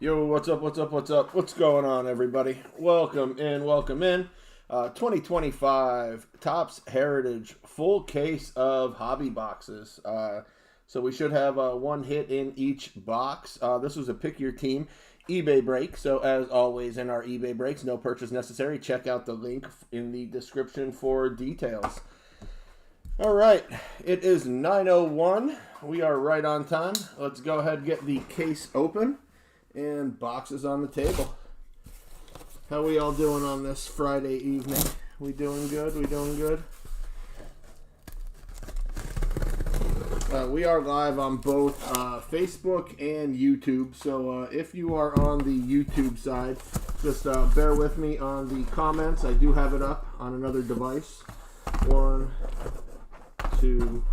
Yo, what's up, what's up, what's up? What's going on, everybody? Welcome in, welcome in. 2025 Topps Heritage full case of hobby boxes. So we should have one hit in each box. This was a pick your team eBay break. So as always in our eBay breaks, no purchase necessary. Check out the link in the description for details. All right, it is 9:01. We are right on time. Let's go ahead and get the case open. And boxes on the table. How we all doing on this Friday evening? We doing good? We doing good? We are live on both Facebook and YouTube. So if you are on the YouTube side, just bear with me on the comments. I do have it up on another device. 1, 2,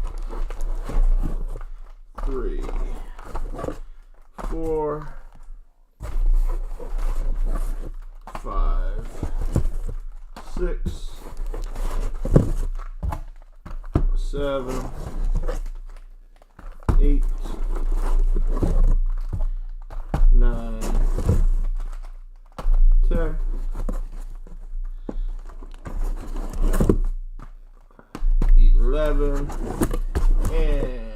3, 4, 5, 6, 7, 8, 9, 10, 11, and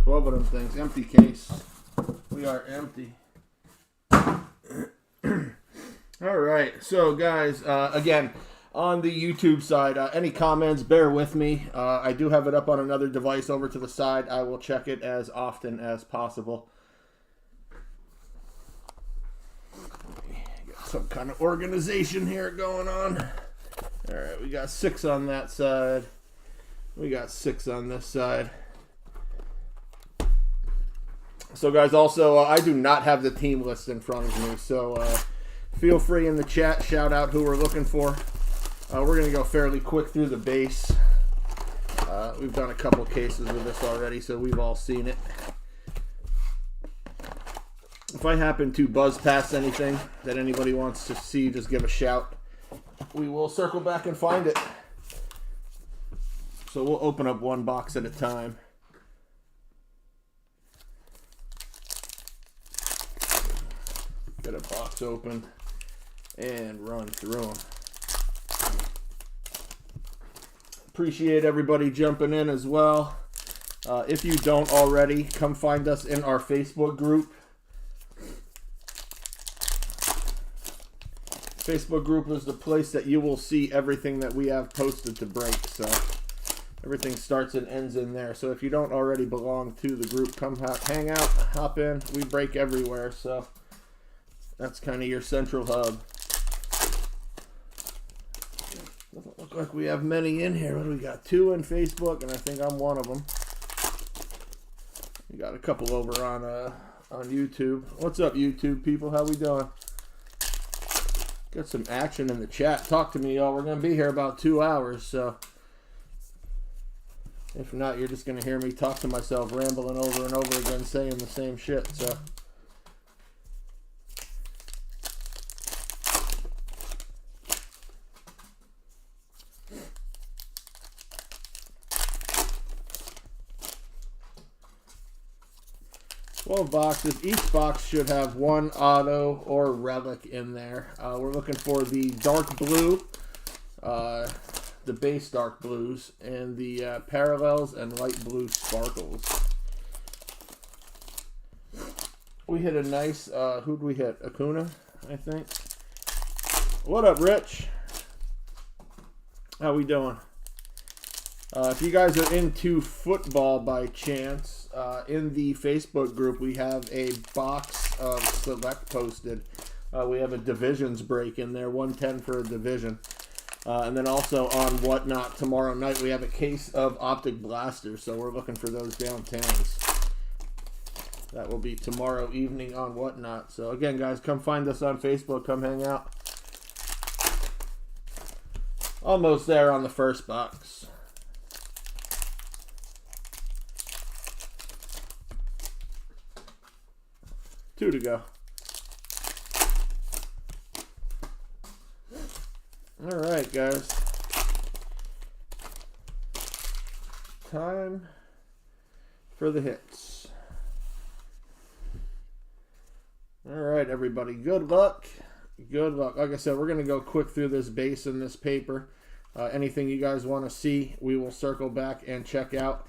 12 of them things. Empty case. We are empty. All right, so guys, again, on the YouTube side, any comments, bear with me. I do have it up on another device over to the side. I will check it as often as possible. Got some kind of organization here going on. All right, we got 6 on that side. We got 6 on this side. So guys, also, I do not have the team list in front of me, so feel free in the chat, shout out who we're looking for. We're going to go fairly quick through the base. We've done a couple cases of this already, so we've all seen it. If I happen to buzz past anything that anybody wants to see, just give a shout. We will circle back and find it. So we'll open up one box at a time. Get a box open and run through them. Appreciate everybody jumping in as well. If you don't already, come find us in our Facebook group. Facebook group is the place that you will see everything that we have posted to break. So everything starts and ends in there. So if you don't already belong to the group, come hang out, hop in. We break everywhere, so that's kind of your central hub. Doesn't look like we have many in here. What do we got? 2 in Facebook, and I think I'm one of them. We got a couple over on YouTube. What's up, YouTube people? How we doing? Got some action in the chat. Talk to me, y'all. We're going to be here about 2 hours, so if not, you're just going to hear me talk to myself, rambling over and over again, saying the same shit, so. Boxes. Each box should have one auto or relic in there. We're looking for the dark blue, the base dark blues, and the parallels and light blue sparkles. We hit a nice, who'd we hit? Acuna, I think. What up, Rich? How we doing? If you guys are into football by chance, in the Facebook group, we have a box of select posted. We have a divisions break in there, 110 for a division. And then also on Whatnot tomorrow night, we have a case of optic blasters. So we're looking for those downtowns. That will be tomorrow evening on Whatnot. So again, guys, come find us on Facebook. Come hang out. Almost there on the first box. Two to go. All right, guys. Time for the hits. All right, everybody. Good luck. Good luck. Like I said, we're going to go quick through this base and this paper. Anything you guys want to see, we will circle back and check out.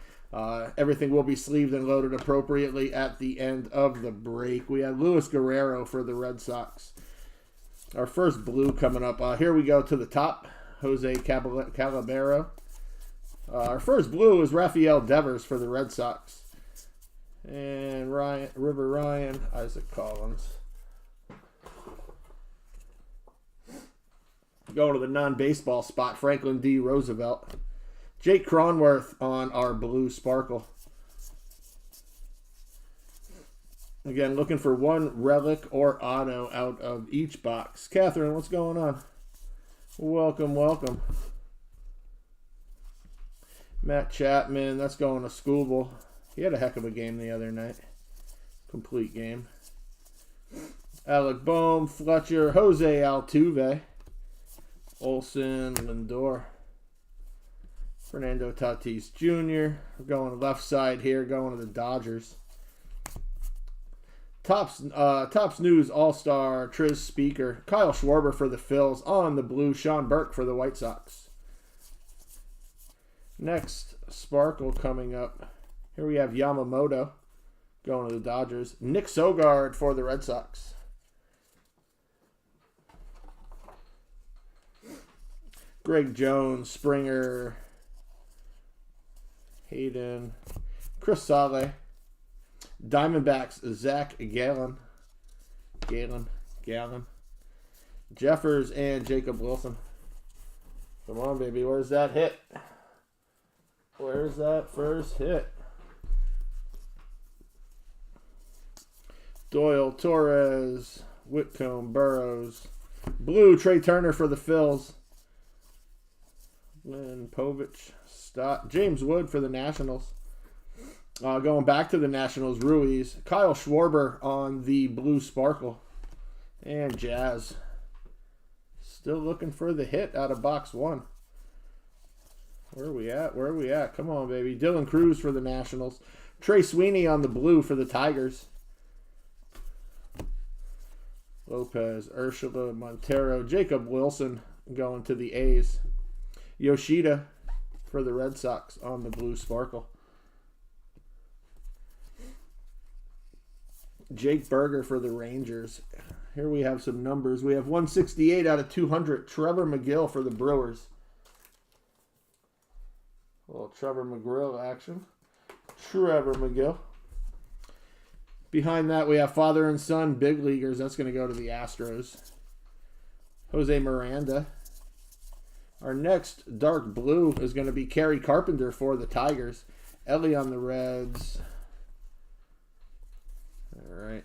Everything will be sleeved and loaded appropriately at the end of the break. We have Luis Guerrero for the Red Sox. Our first blue coming up. Here we go to the top. Jose Calabero. Our first blue is Rafael Devers for the Red Sox. And Ryan, Isaac Collins. Going to the non-baseball spot, Franklin D. Roosevelt. Jake Cronworth on our blue sparkle. Again, looking for one relic or auto out of each box. Catherine, what's going on? Welcome, welcome. Matt Chapman, that's going to Scooble. He had a heck of a game the other night. Complete game. Alec Boehm, Fletcher, Jose Altuve, Olson, Lindor, Fernando Tatis Jr. We're going left side here, going to the Dodgers. Tops News All-Star, Triz Speaker, Kyle Schwarber for the Phils on the blue, Sean Burke for the White Sox. Next, Sparkle coming up. Here we have Yamamoto going to the Dodgers. Nick Sogard for the Red Sox. Greg Jones, Springer, Hayden, Chris Sale, Diamondbacks, Zach Gallen, Jeffers, and Jacob Wilson. Come on, baby. Where's that hit? Where's that first hit? Doyle, Torres, Whitcomb, Burrows. Blue, Trey Turner for the Phils. Lynn, Povich, Stott, James Wood for the Nationals. Going back to the Nationals, Ruiz. Kyle Schwarber on the blue sparkle. And Jazz. Still looking for the hit out of box one. Where are we at? Where are we at? Come on, baby. Dylan Cruz for the Nationals. Trey Sweeney on the blue for the Tigers. Lopez, Ursula, Montero, Jacob Wilson going to the A's. Yoshida for the Red Sox on the blue sparkle. Jake Berger for the Rangers. Here we have some numbers. We have 168 out of 200. Trevor McGill for the Brewers. A little Trevor McGrill action. Trevor McGill. Behind that, we have father and son, big leaguers. That's going to go to the Astros. Jose Miranda. Our next dark blue is going to be Kerry Carpenter for the Tigers. Ellie on the Reds. All right.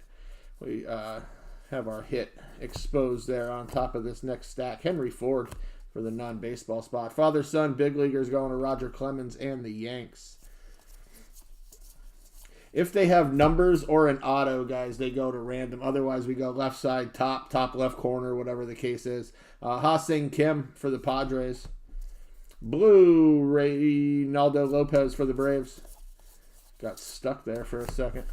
We have our hit exposed there on top of this next stack. Henry Ford for the non-baseball spot. Father, son, big leaguers going to Roger Clemens and the Yanks. If they have numbers or an auto, guys, they go to random. Otherwise, we go left side, top left corner, whatever the case is. Ha-Seng Kim for the Padres. Blue, Reynaldo Lopez for the Braves. Got stuck there for a second.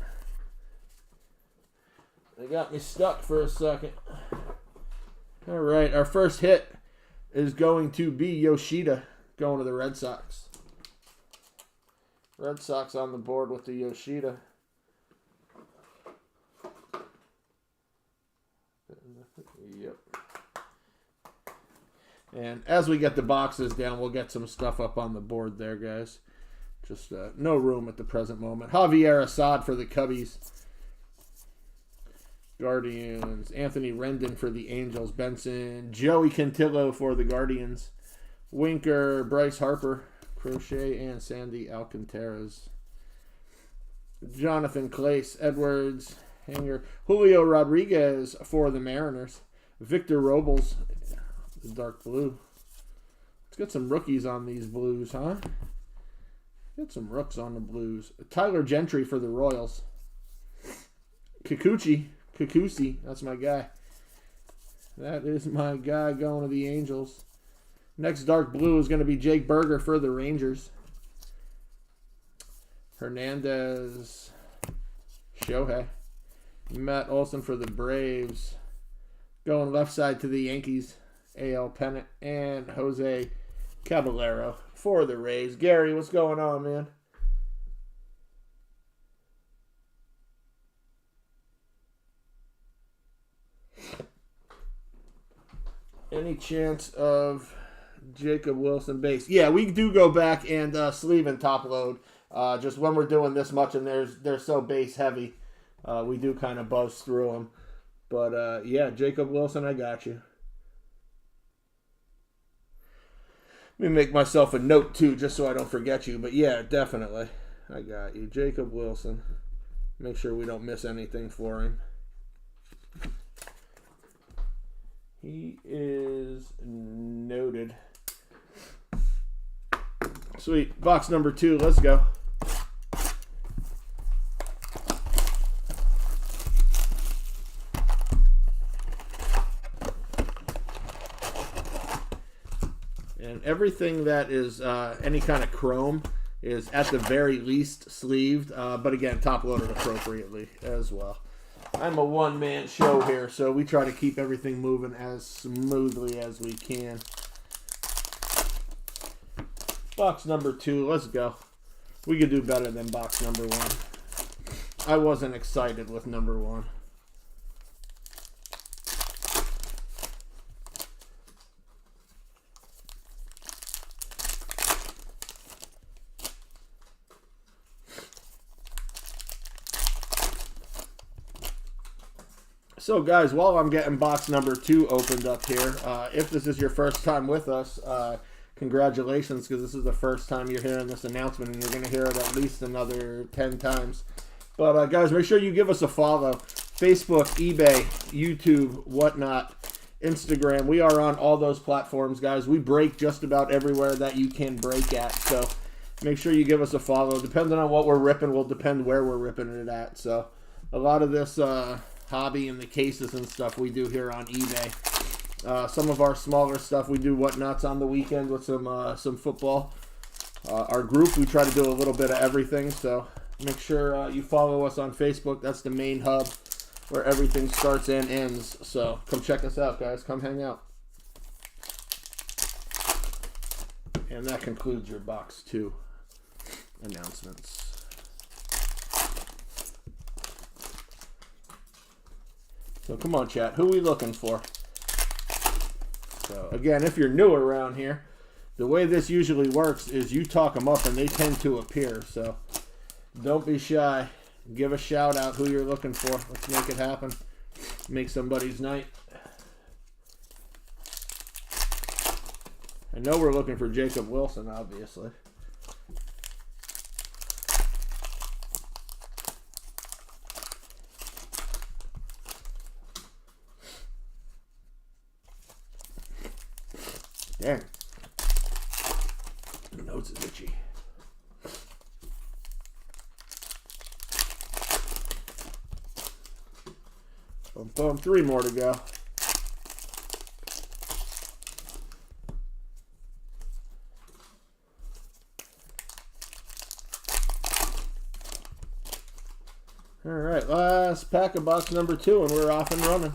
They got me stuck for a second. All right, our first hit is going to be Yoshida going to the Red Sox. Red Sox on the board with the Yoshida. Yep. And as we get the boxes down, we'll get some stuff up on the board there, guys. Just no room at the present moment. Javier Assad for the Cubbies. Guardians. Anthony Rendon for the Angels. Benson. Joey Cantillo for the Guardians. Winker. Bryce Harper. Crochet and Sandy Alcantaras. Jonathan Clace, Edwards, Hanger, Julio Rodriguez for the Mariners. Victor Robles, the dark blue. Let's get some rookies on these blues, huh? Get some rooks on the blues. Tyler Gentry for the Royals. Kikuchi, that's my guy. That is my guy going to the Angels. Next dark blue is going to be Jake Berger for the Rangers. Hernandez, Shohei. Matt Olson for the Braves. Going left side to the Yankees, AL pennant. And Jose Caballero for the Rays. Gary, what's going on, man? Any chance of Jacob Wilson base? Yeah, we do go back and sleeve and top load. Just when we're doing this much and they're so base heavy, we do kind of buzz through them. But yeah, Jacob Wilson, I got you. Let me make myself a note too, just so I don't forget you. But yeah, definitely, I got you, Jacob Wilson. Make sure we don't miss anything for him. He is noted. Sweet. Box number 2. Let's go. And everything that is any kind of chrome is at the very least sleeved. But again, top loaded appropriately as well. I'm a one-man show here, so we try to keep everything moving as smoothly as we can. Box number 2, let's go. We could do better than box number 1. I wasn't excited with number 1. So guys, while I'm getting box number 2 opened up here, if this is your first time with us, congratulations, because this is the first time you're hearing this announcement, and you're going to hear it at least another 10 times. But guys, make sure you give us a follow. Facebook, eBay, YouTube, whatnot, Instagram. We are on all those platforms, guys. We break just about everywhere that you can break at. So make sure you give us a follow. Depending on what we're ripping will depend where we're ripping it at. So a lot of this hobby and the cases and stuff we do here on eBay. Some of our smaller stuff we do whatnots on the weekend with some football. Our group, we try to do a little bit of everything, so make sure you follow us on Facebook. That's the main hub where everything starts and ends. So come check us out, guys. Come hang out. And that concludes your box 2 announcements. So come on, chat. Who are we looking for? So again, if you're new around here, the way this usually works is you talk them up and they tend to appear. So don't be shy. Give a shout out who you're looking for. Let's make it happen. Make somebody's night. I know we're looking for Jacob Wilson, obviously. Dang. My nose is itchy. Boom, boom. 3 more to go. All right, last pack of box number 2, and we're off and running.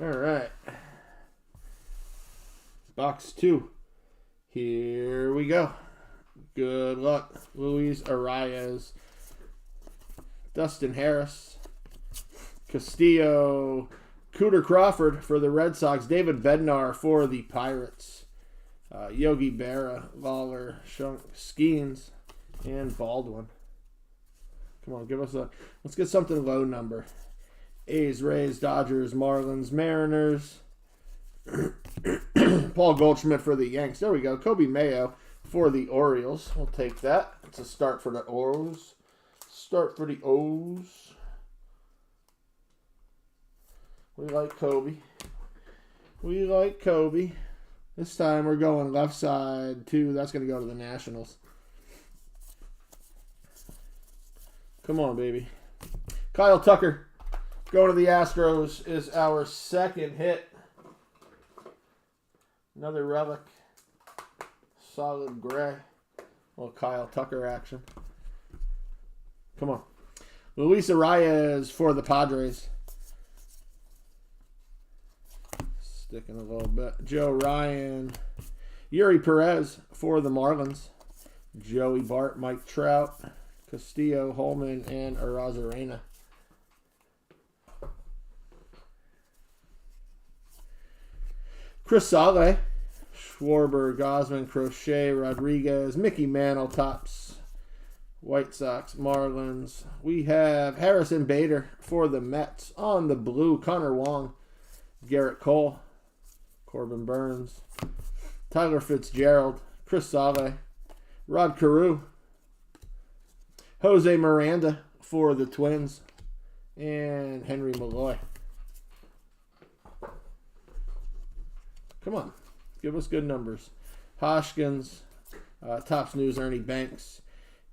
All right. Box 2. Here we go. Good luck. Luis Arias. Dustin Harris. Castillo. Cooter Crawford for the Red Sox. David Bednar for the Pirates. Yogi Berra. Lawler. Shunk. Skeens. And Baldwin. Come on, give us a... Let's get something low number. A's, Rays, Dodgers, Marlins, Mariners. Paul Goldschmidt for the Yanks. There we go. Kobe Mayo for the Orioles. We'll take that. It's a start for the O's. Start for the O's. We like Kobe. We like Kobe. This time we're going left side too. That's going to go to the Nationals. Come on, baby. Kyle Tucker going to the Astros is our second hit. Another relic. Solid gray. Little Kyle Tucker action. Come on. Luis Arias for the Padres. Sticking a little bit. Joe Ryan. Yuri Perez for the Marlins. Joey Bart, Mike Trout, Castillo, Holman, and Arozarena. Chris Sale, Schwarber, Gosman, Crochet, Rodriguez, Mickey Mantle, Tops, White Sox, Marlins. We have Harrison Bader for the Mets on the blue. Connor Wong, Garrett Cole, Corbin Burns, Tyler Fitzgerald, Chris Sale, Rod Carew, Jose Miranda for the Twins, and Henry Malloy. Come on, give us good numbers. Hoskins, Topps News, Ernie Banks,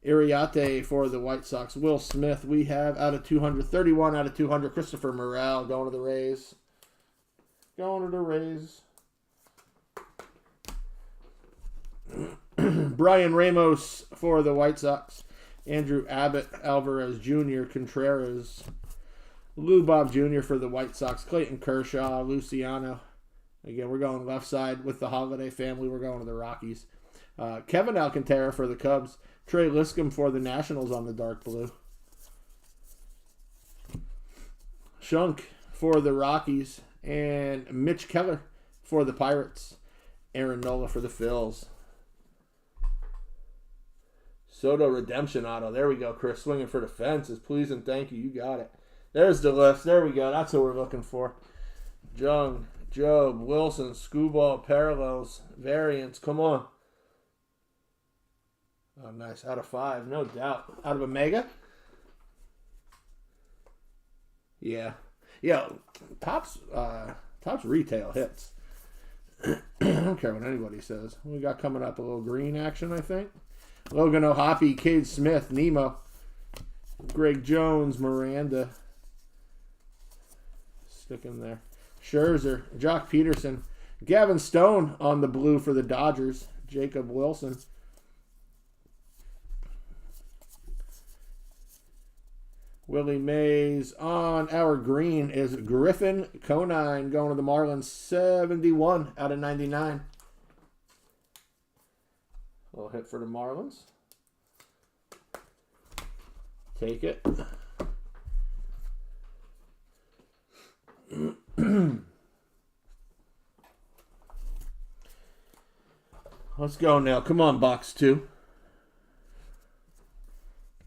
Iriarte for the White Sox, Will Smith. We have out of 200, 31 out of 200, Christopher Morel going to the Rays. Going to the Rays. Brian Ramos for the White Sox. Andrew Abbott, Alvarez Jr., Contreras. Lou Bob Jr. for the White Sox. Clayton Kershaw, Luciano. Again, we're going left side with the Holiday family. We're going to the Rockies. Kevin Alcantara for the Cubs. Trey Liscombe for the Nationals on the dark blue. Shunk for the Rockies. And Mitch Keller for the Pirates. Aaron Nola for the Phils. Soto Redemption Auto. There we go, Chris. Swinging for the fences. Please and thank you. You got it. There's the list. There we go. That's what we're looking for. Jung, Job, Wilson, Screwball, Parallels, Variants. Come on. Oh, nice. Out of 5. No doubt. Out of a Mega? Yeah. Yeah. Topps retail hits. I don't care what anybody says. We got coming up a little green action, I think. Logan O'Hoppe, Cade Smith, Nemo, Greg Jones, Miranda. Stick in there. Scherzer, Jock Peterson, Gavin Stone on the blue for the Dodgers, Jacob Wilson. Willie Mays on our green is Griffin Conine going to the Marlins, 71 out of 99. A little hit for the Marlins. Take it. Let's go now. Come on, box 2.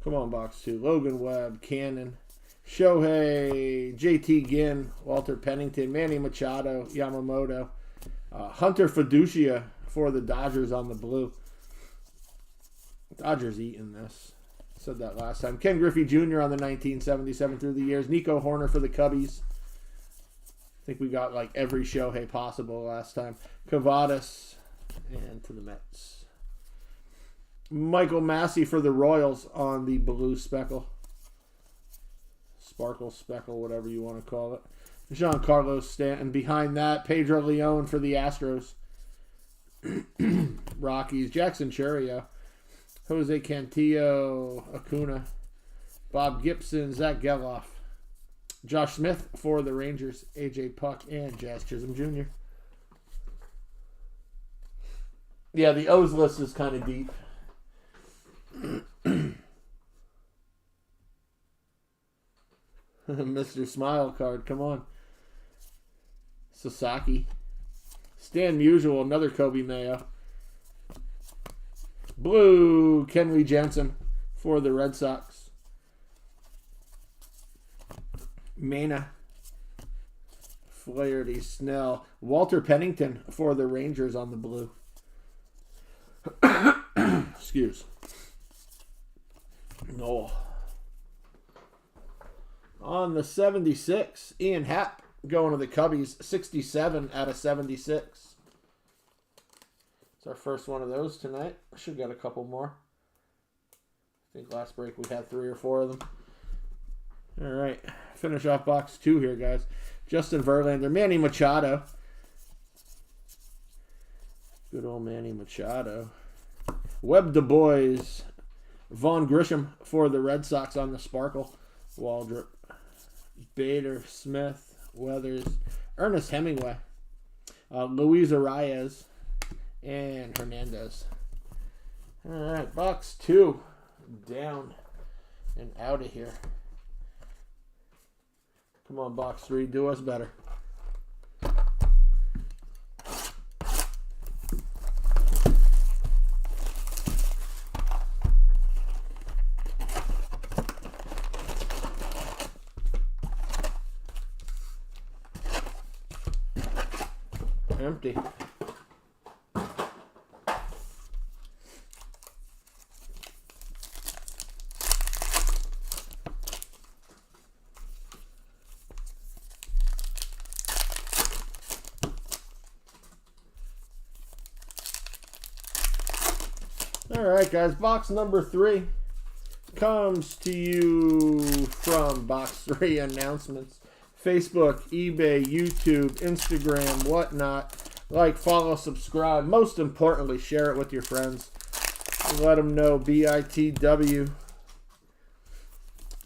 Come on, box 2. Logan Webb, Cannon, Shohei, JT Ginn, Walter Pennington, Manny Machado, Yamamoto, Hunter Fiducia for the Dodgers on the blue. Dodgers eating this. Said that last time. Ken Griffey Jr. on the 1977 through the years. Nico Horner for the Cubbies. I think we got like every Shohei possible last time. Cavadas and to the Mets. Michael Massey for the Royals on the blue speckle. Sparkle, speckle, whatever you want to call it. Giancarlo Stanton. Behind that, Pedro Leon for the Astros. Rockies. Jackson Churio. Jose Cantillo, Acuna, Bob Gibson, Zach Geloff, Josh Smith for the Rangers, AJ Puck, and Jazz Chisholm Jr. Yeah, the O's list is kind of deep. Mr. Smile card, come on. Sasaki. Stan Musial, another Kobe Mayo. Blue, Kenley Jansen for the Red Sox. Mena. Flaherty, Snell. Walter Pennington for the Rangers on the blue. Excuse. No. On the 76, Ian Happ going to the Cubbies, 67 out of 76. It's our first one of those tonight. I should get a couple more. I think last break we had 3 or 4 of them. All right. Finish off box 2 here, guys. Justin Verlander, Manny Machado. Good old Manny Machado. Webb Du Bois, Vaughn Grisham for the Red Sox on the sparkle. Waldrop, Bader, Smith, Weathers, Ernest Hemingway, Luis Arias, and Hernandez. All right, box 2 down and out of here. Come on, box 3, do us better. Empty. All right, guys, box number 3 comes to you from box 3 announcements. Facebook, eBay, YouTube, Instagram, whatnot. Like, follow, subscribe. Most importantly, share it with your friends. Let them know BITW,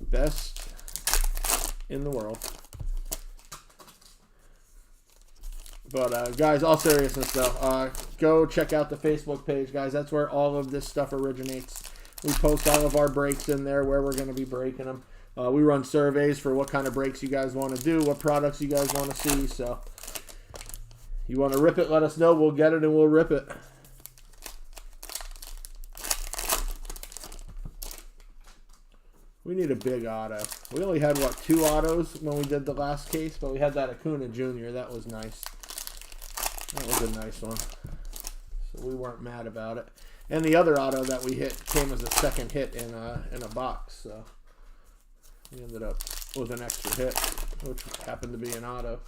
best in the world. But, guys, all seriousness, though, go check out the Facebook page, guys. That's where all of this stuff originates. We post all of our breaks in there, where we're going to be breaking them. We run surveys for what kind of breaks you guys want to do, what products you guys want to see. So, you want to rip it, let us know. We'll get it and we'll rip it. We need a big auto. We only had, what, 2 autos when we did the last case, but we had that Acuna Jr. That was nice. That was a nice one. So we weren't mad about it. And the other auto that we hit came as a second hit in a box. So we ended up with an extra hit, which happened to be an auto.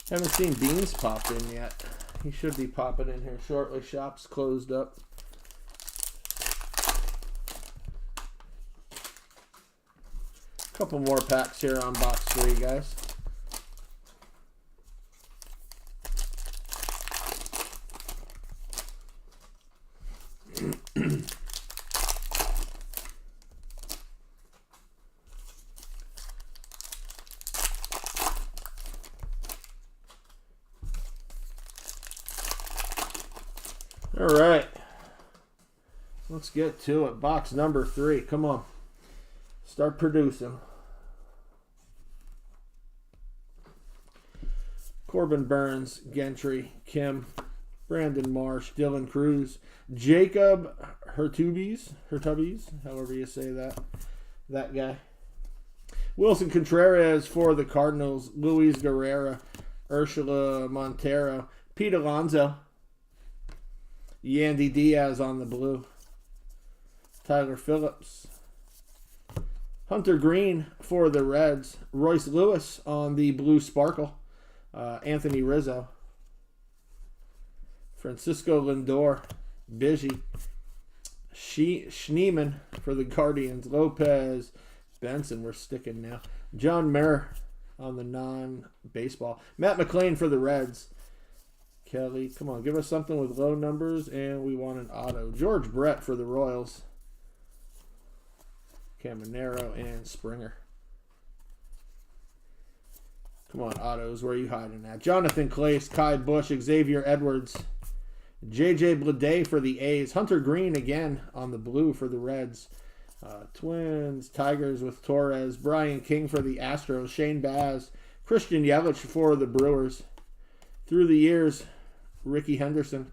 Haven't seen Beans popped in yet. He should be popping in here shortly. Shop's closed up. Couple more packs here on box 3, guys. All right, let's get to it. Box number 3. Come on, start producing. Corbin Burns, Gentry, Kim, Brandon Marsh, Dylan Cruz, Jacob Hurtubise, however you say that guy. Wilson Contreras for the Cardinals, Luis Guerrera, Ursula Montero, Pete Alonso, Yandy Diaz on the blue, Tyler Phillips, Hunter Green for the Reds, Royce Lewis on the blue sparkle, Anthony Rizzo, Francisco Lindor, Biggie, Schneeman for the Guardians, Lopez, Benson, we're sticking now, John Mayer on the non-baseball, Matt McLean for the Reds, Kelly, come on, give us something with low numbers, and we want an auto. George Brett for the Royals. Caminero and Springer. Come on, autos, where are you hiding at? Jonathan Clace, Kai Bush, Xavier Edwards, J.J. Bleday for the A's. Hunter Green again on the blue for the Reds. Twins, Tigers with Torres. Brian King for the Astros. Shane Baz. Christian Yelich for the Brewers. Through the years, Ricky Henderson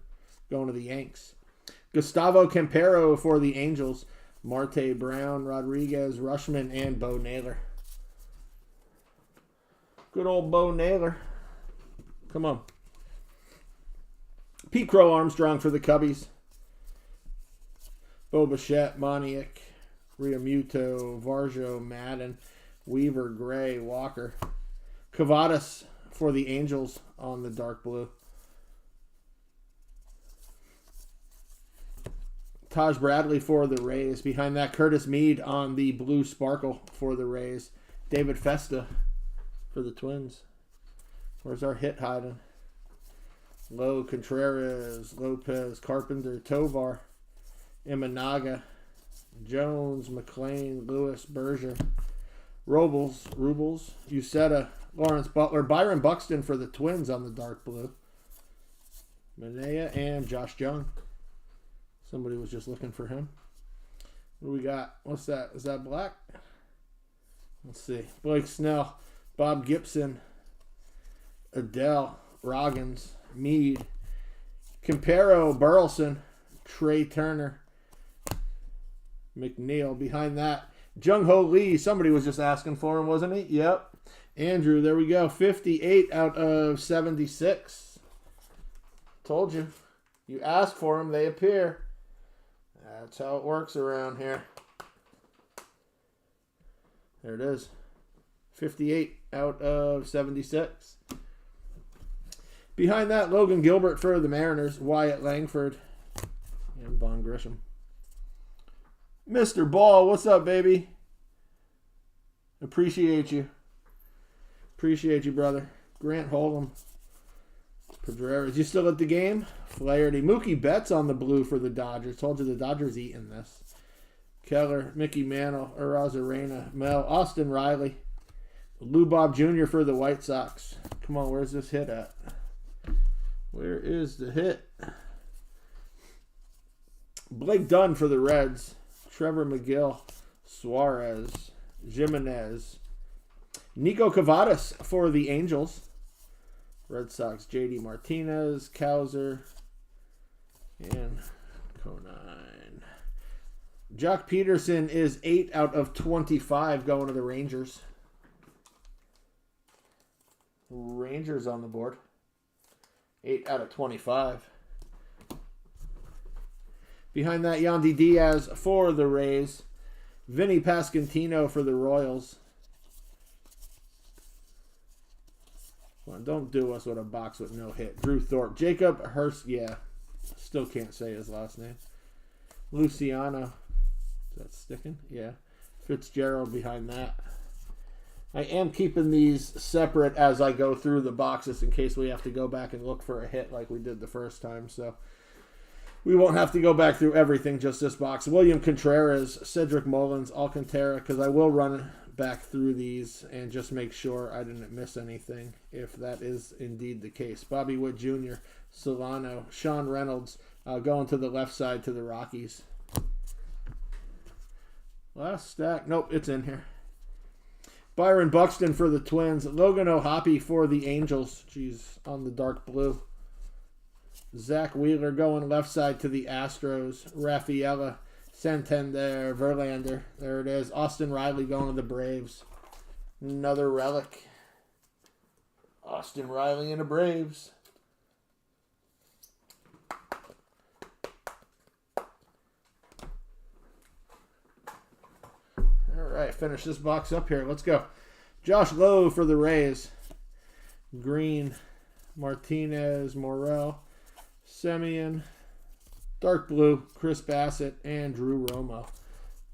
going to the Yanks. Gustavo Campero for the Angels. Marte Brown, Rodriguez, Rushman, and Bo Naylor. Good old Bo Naylor. Come on. Pete Crow Armstrong for the Cubbies. Bo Bichette, Moniak, Realmuto, Varjo, Madden, Weaver, Gray, Walker. Cavadas for the Angels on the dark blue. Taj Bradley for the Rays. Behind that, Curtis Mead on the blue sparkle for the Rays. David Festa for the Twins. Where's our hit hiding? Lowe, Contreras, Lopez, Carpenter, Tovar, Imanaga, Jones, McLean, Lewis, Berger, Rubles, Uceta, Lawrence Butler, Byron Buxton for the Twins on the dark blue. Manea and Josh Jung. Somebody was just looking for him. What do we got? What's that? Is that black? Let's see. Blake Snell, Bob Gibson, Adele, Roggins, Meade, Campero, Burleson, Trey Turner, McNeil. Behind that, Jung Ho Lee. Somebody was just asking for him, wasn't he? Yep. Andrew, there we go. 58 out of 76. Told you. You ask for them, they appear. That's how it works around here. There it is. 58 out of 76. Behind that, Logan Gilbert for the Mariners, Wyatt Langford, and Von Grisham. Mr. Ball, what's up, baby? Appreciate you. Appreciate you, brother. Grant Holcomb. Pedreras, you still at the game? Flaherty. Mookie Betts on the blue for the Dodgers. Told you the Dodgers eating this. Keller, Mickey Mantle, Arozarena, Mel, Austin Riley, Lou Bob Jr. for the White Sox. Come on, where's this hit at? Where is the hit? Blake Dunn for the Reds. Trevor McGill, Suarez, Jimenez, Nico Cavadas for the Angels. Red Sox, J.D. Martinez, Kowser, and Conine. Jock Peterson is 8 out of 25 going to the Rangers. Rangers on the board. 8 out of 25. Behind that, Yandy Diaz for the Rays. Vinny Pasquantino for the Royals. Come on, don't do us with a box with no hit. Drew Thorpe. Jacob Hurst. Yeah. Still can't say his last name. Luciano. Is that sticking? Yeah. Fitzgerald behind that. I am keeping these separate as I go through the boxes in case we have to go back and look for a hit like we did the first time. So we won't have to go back through everything, just this box. William Contreras, Cedric Mullins, Alcantara, because I will run back through these and just make sure I didn't miss anything, if that is indeed the case. Bobby Wood Jr., Solano, Sean Reynolds, going to the left side to the Rockies. Last stack. Nope, it's in here. Byron Buxton for the Twins. Logan O'Hoppe for the Angels. Jeez, on the dark blue. Zach Wheeler going left side to the Astros. Rafaela, Santander, Verlander. There it is. Austin Riley going to the Braves. Another relic. Austin Riley and the Braves. All right, finish this box up here. Let's go. Josh Lowe for the Rays. Green, Martinez, Morel, Semien, dark blue, Chris Bassett, and Drew Romo.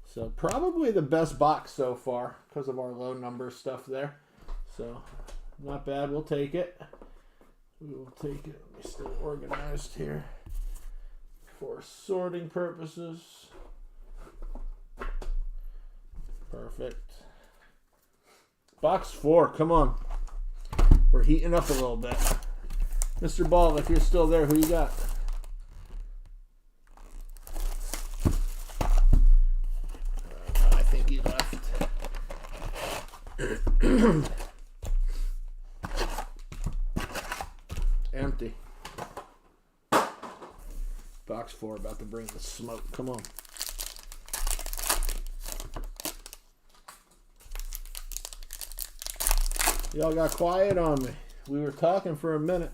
So probably the best box so far because of our low number stuff there. So not bad. We'll take it. We will take it. Let me stay organized here for sorting purposes. Perfect. Box 4. Come on. We're heating up a little bit. Mr. Ball, if you're still there, who you got? I think he left. Empty. Box 4 about to bring the smoke. Come on. Y'all got quiet on me. We were talking for a minute.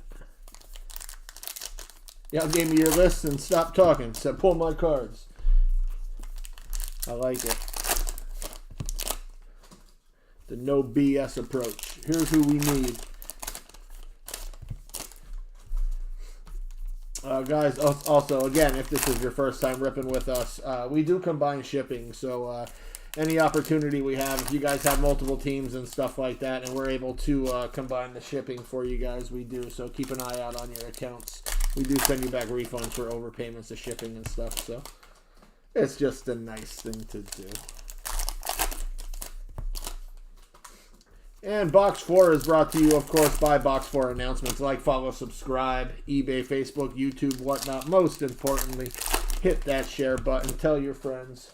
Y'all gave me your list and stopped talking. Said, pull my cards. I like it. The no BS approach. Here's who we need. Guys, also, again, if this is your first time ripping with us, we do combine shipping. So any opportunity we have, if you guys have multiple teams and stuff like that, and we're able to combine the shipping for you guys, we do. So keep an eye out on your accounts. We do send you back refunds for overpayments of shipping and stuff. So it's just a nice thing to do. And Box 4 is brought to you, of course, by Box 4 Announcements. Like, follow, subscribe, eBay, Facebook, YouTube, whatnot. Most importantly, hit that share button. Tell your friends.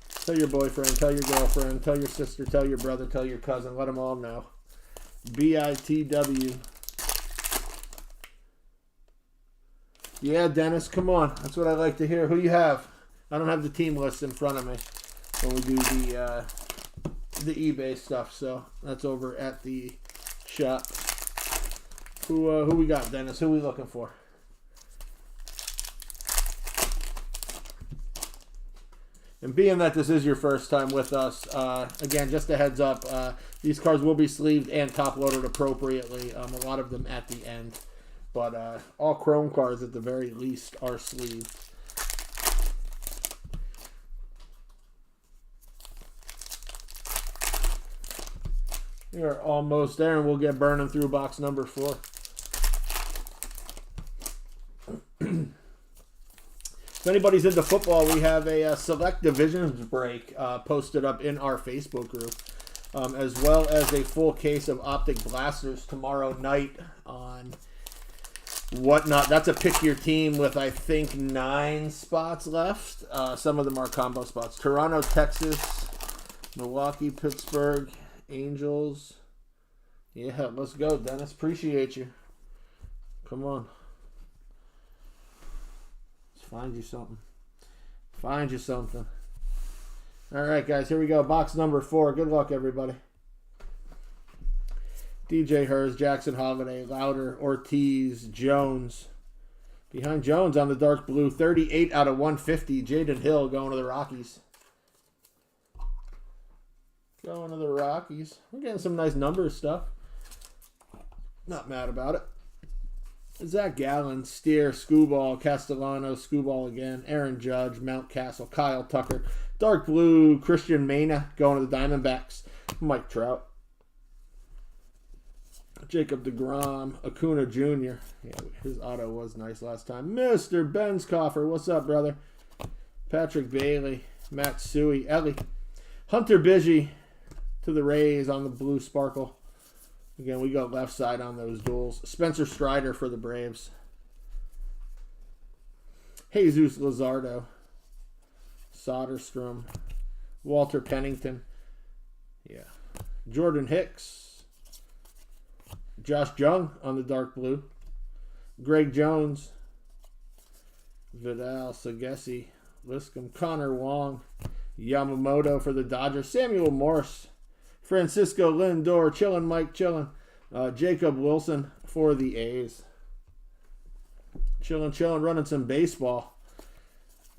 Tell your boyfriend. Tell your girlfriend. Tell your sister. Tell your brother. Tell your cousin. Let them all know. BITW. Yeah, Dennis, come on. That's what I like to hear. Who you have? I don't have the team list in front of me when we do the eBay stuff, so that's over at the shop. Who we got, Dennis? Who we looking for? And being that this is your first time with us, again, just a heads up, these cards will be sleeved and top-loaded appropriately, a lot of them at the end. But all chrome cards, at the very least, are sleeved. We're almost there, and we'll get burning through box number 4. If anybody's into football, we have a select divisions break posted up in our Facebook group, as well as a full case of Optic Blasters tomorrow night on whatnot. That's a pick your team with, I think, 9 spots left. Some of them are combo spots. Toronto, Texas, Milwaukee, Pittsburgh, Angels. Yeah, let's go, Dennis. Appreciate you. Come on. Let's find you something. Find you something. All right, guys. Here we go. Box number 4. Good luck, everybody. DJ Hurst, Jackson Holiday, Louder, Ortiz, Jones. Behind Jones on the dark blue, 38 out of 150. Jaden Hill going to the Rockies. Going to the Rockies. We're getting some nice numbers stuff. Not mad about it. Zach Gallen, Steer, Scooball, Castellano, Scooball again, Aaron Judge, Mountcastle, Kyle Tucker, dark blue, Christian Mena going to the Diamondbacks, Mike Trout, Jacob DeGrom, Acuna Jr. Yeah, his auto was nice last time. Mr. Benscoffer, what's up, brother? Patrick Bailey, Matt Suey, Ellie, Hunter Biggie to the Rays on the blue sparkle. Again, we got left side on those duels. Spencer Strider for the Braves. Jesus Luzardo. Soderstrom. Walter Pennington. Yeah. Jordan Hicks. Josh Jung on the dark blue. Greg Jones. Vidal Sagesi. Liscombe. Connor Wong. Yamamoto for the Dodgers. Samuel Morse. Francisco Lindor, chillin' Mike, chillin'. Jacob Wilson for the A's. Chillin', running some baseball.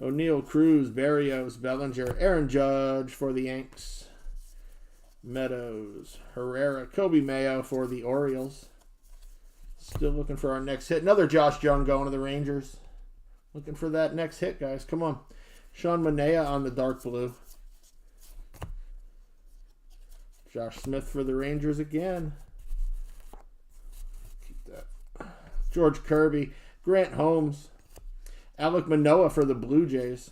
O'Neal Cruz, Barrios, Bellinger. Aaron Judge for the Yanks. Meadows, Herrera, Kobe Mayo for the Orioles. Still looking for our next hit. Another Josh Jung going to the Rangers. Looking for that next hit, guys. Come on. Sean Manaea on the dark blue. Josh Smith for the Rangers again. Keep that. George Kirby. Grant Holmes. Alek Manoah for the Blue Jays.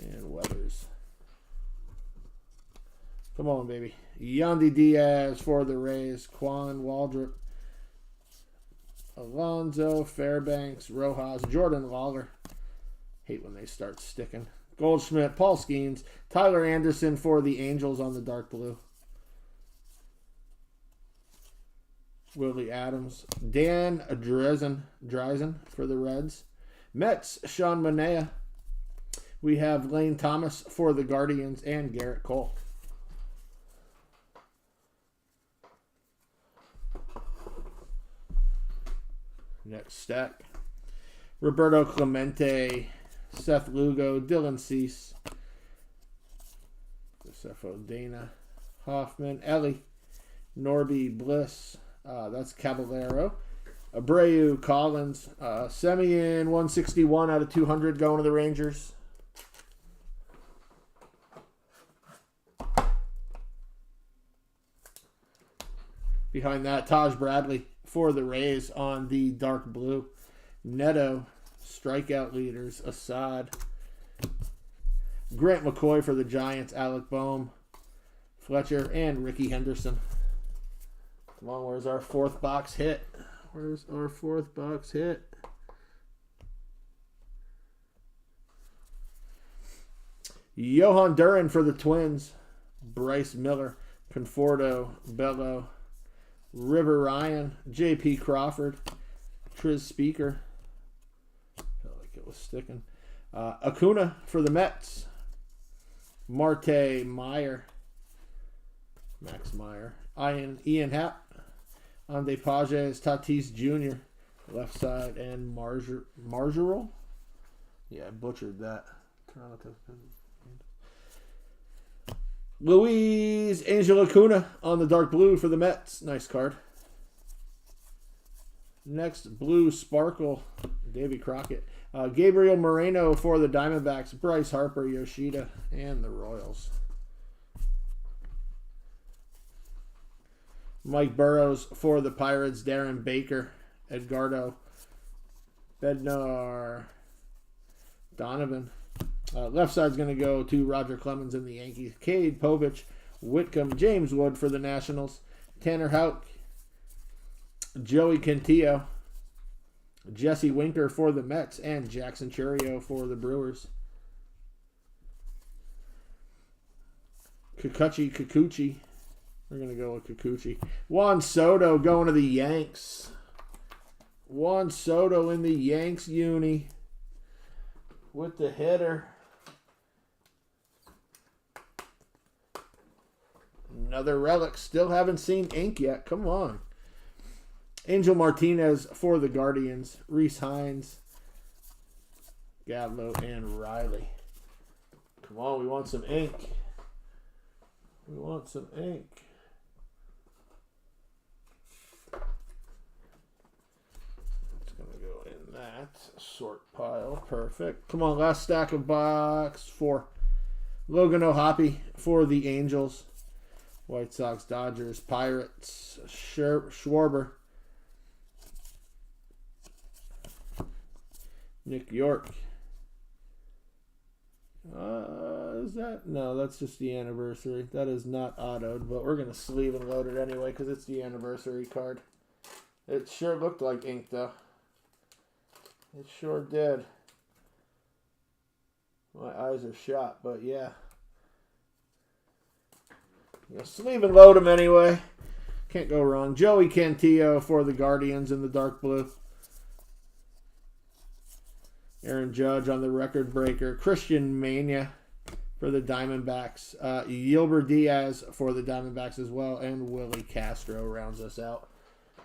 And Weathers. Come on, baby. Yandy Diaz for the Rays. Quan Waldrop. Alonzo, Fairbanks, Rojas, Jordan Lawler. Hate when they start sticking. Goldschmidt, Paul Skeens, Tyler Anderson for the Angels on the dark blue. Willie Adams, Dan Dreisen for the Reds. Mets, Sean Manaea. We have Lane Thomas for the Guardians and Garrett Cole. Next stack. Roberto Clemente, Seth Lugo, Dylan Cease, Josefo Dana, Hoffman, Ellie, Norby Bliss, that's Caballero, Abreu, Collins, Semien, 161 out of 200 going to the Rangers. Behind that, Taj Bradley for the Rays on the dark blue. Neto, strikeout leaders, Assad. Grant McCoy for the Giants, Alec Boehm, Fletcher, and Ricky Henderson. Come on, where's our fourth box hit? Where's our fourth box hit? Johan Duran for the Twins, Bryce Miller, Conforto, Bello, River Ryan, J.P. Crawford, Triz Speaker. Felt like it was sticking. Acuna for the Mets, Marte Meyer, Max Meyer, Ian Happ, Ande Pages, Tatis Jr., left side, and Margeral. Yeah, I butchered that. Luis Angel Acuna on the dark blue for the Mets. Nice card. Next, blue sparkle, Davy Crockett. Gabriel Moreno for the Diamondbacks. Bryce Harper, Yoshida, and the Royals. Mike Burrows for the Pirates. Darren Baker, Edgardo, Bednar, Donovan. Left side's going to go to Roger Clemens and the Yankees. Cade Povich, Whitcomb, James Wood for the Nationals. Tanner Houck, Joey Cantillo, Jesse Winker for the Mets, and Jackson Churio for the Brewers. Kikuchi. We're going to go with Kikuchi. Juan Soto going to the Yanks. Juan Soto in the Yanks uni with the hitter. Another relic. Still haven't seen ink yet. Come on. Angel Martinez for the Guardians. Reese Hines, Gadlow, and Riley. Come on, we want some ink. We want some ink. It's going to go in that sort pile. Perfect. Come on, last stack of box 4. Logan O'Hoppe for the Angels. White Sox, Dodgers, Pirates, Schwarber. Nick York. Is that? No, that's just the anniversary. That is not autoed, but we're going to sleeve and load it anyway because it's the anniversary card. It sure looked like ink, though. It sure did. My eyes are shot, but yeah. Sleeve and load them anyway. Can't go wrong. Joey Cantillo for the Guardians in the dark blue. Aaron Judge on the record breaker. Christian Mania for the Diamondbacks. Yilber Diaz for the Diamondbacks as well. And Willie Castro rounds us out.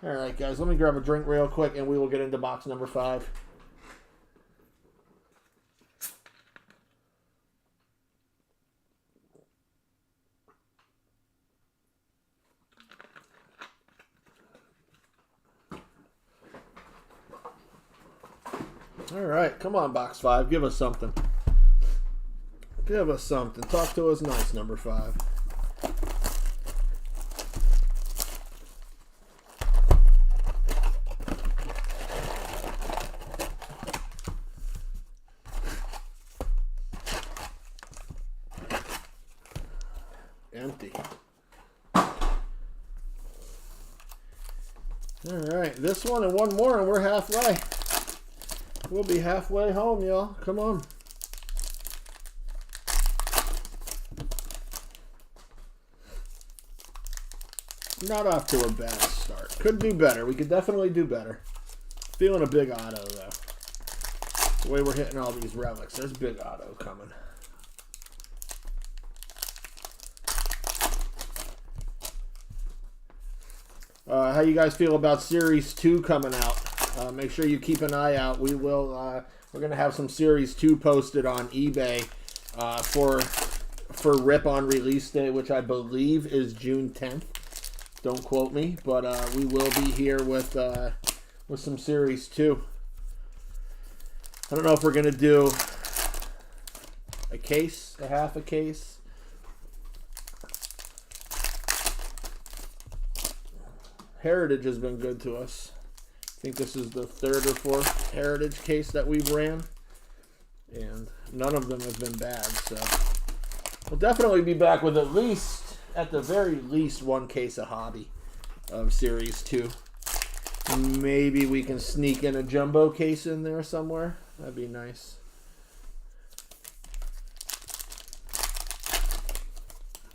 All right, guys. Let me grab a drink real quick and we will get into box number 5. All right, come on, box 5. Give us something. Give us something. Talk to us nice, number 5. Empty. All right, this one and one more, and we're halfway. We'll be halfway home, y'all. Come on. Not off to a bad start. Could do better. We could definitely do better. Feeling a big auto, though. The way we're hitting all these relics, there's big auto coming. How you guys feel about Series 2 coming out? Make sure you keep an eye out. We will. We're gonna have some Series 2 posted on eBay for rip on release day, which I believe is June 10th. Don't quote me, but we will be here with some Series 2. I don't know if we're gonna do a case, a half a case. Heritage has been good to us. I think this is the 3rd or 4th Heritage case that we've ran. And none of them have been bad. So we'll definitely be back with at least, at the very least, 1 case of Hobby of Series 2. Maybe we can sneak in a jumbo case in there somewhere. That'd be nice.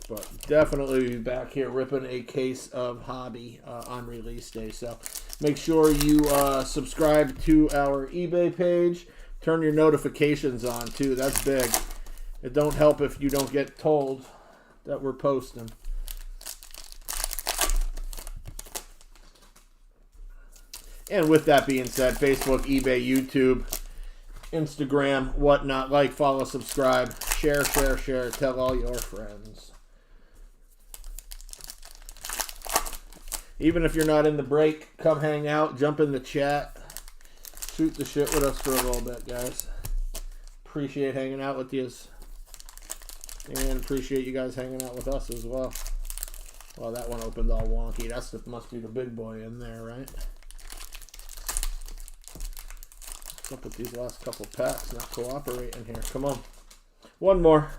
But definitely be back here ripping a case of Hobby on release day. So make sure you subscribe to our eBay page. Turn your notifications on too. That's big. It don't help if you don't get told that we're posting. And with that being said, Facebook, eBay, YouTube, Instagram, whatnot. Like, follow, subscribe, share, share, share. Tell all your friends. Even if you're not in the break, come hang out, jump in the chat. Shoot the shit with us for a little bit, guys. Appreciate hanging out with you. And appreciate you guys hanging out with us as well. Well, that one opened all wonky. Must be the big boy in there, right? What's up with these last couple packs not cooperating here? Come on. One more.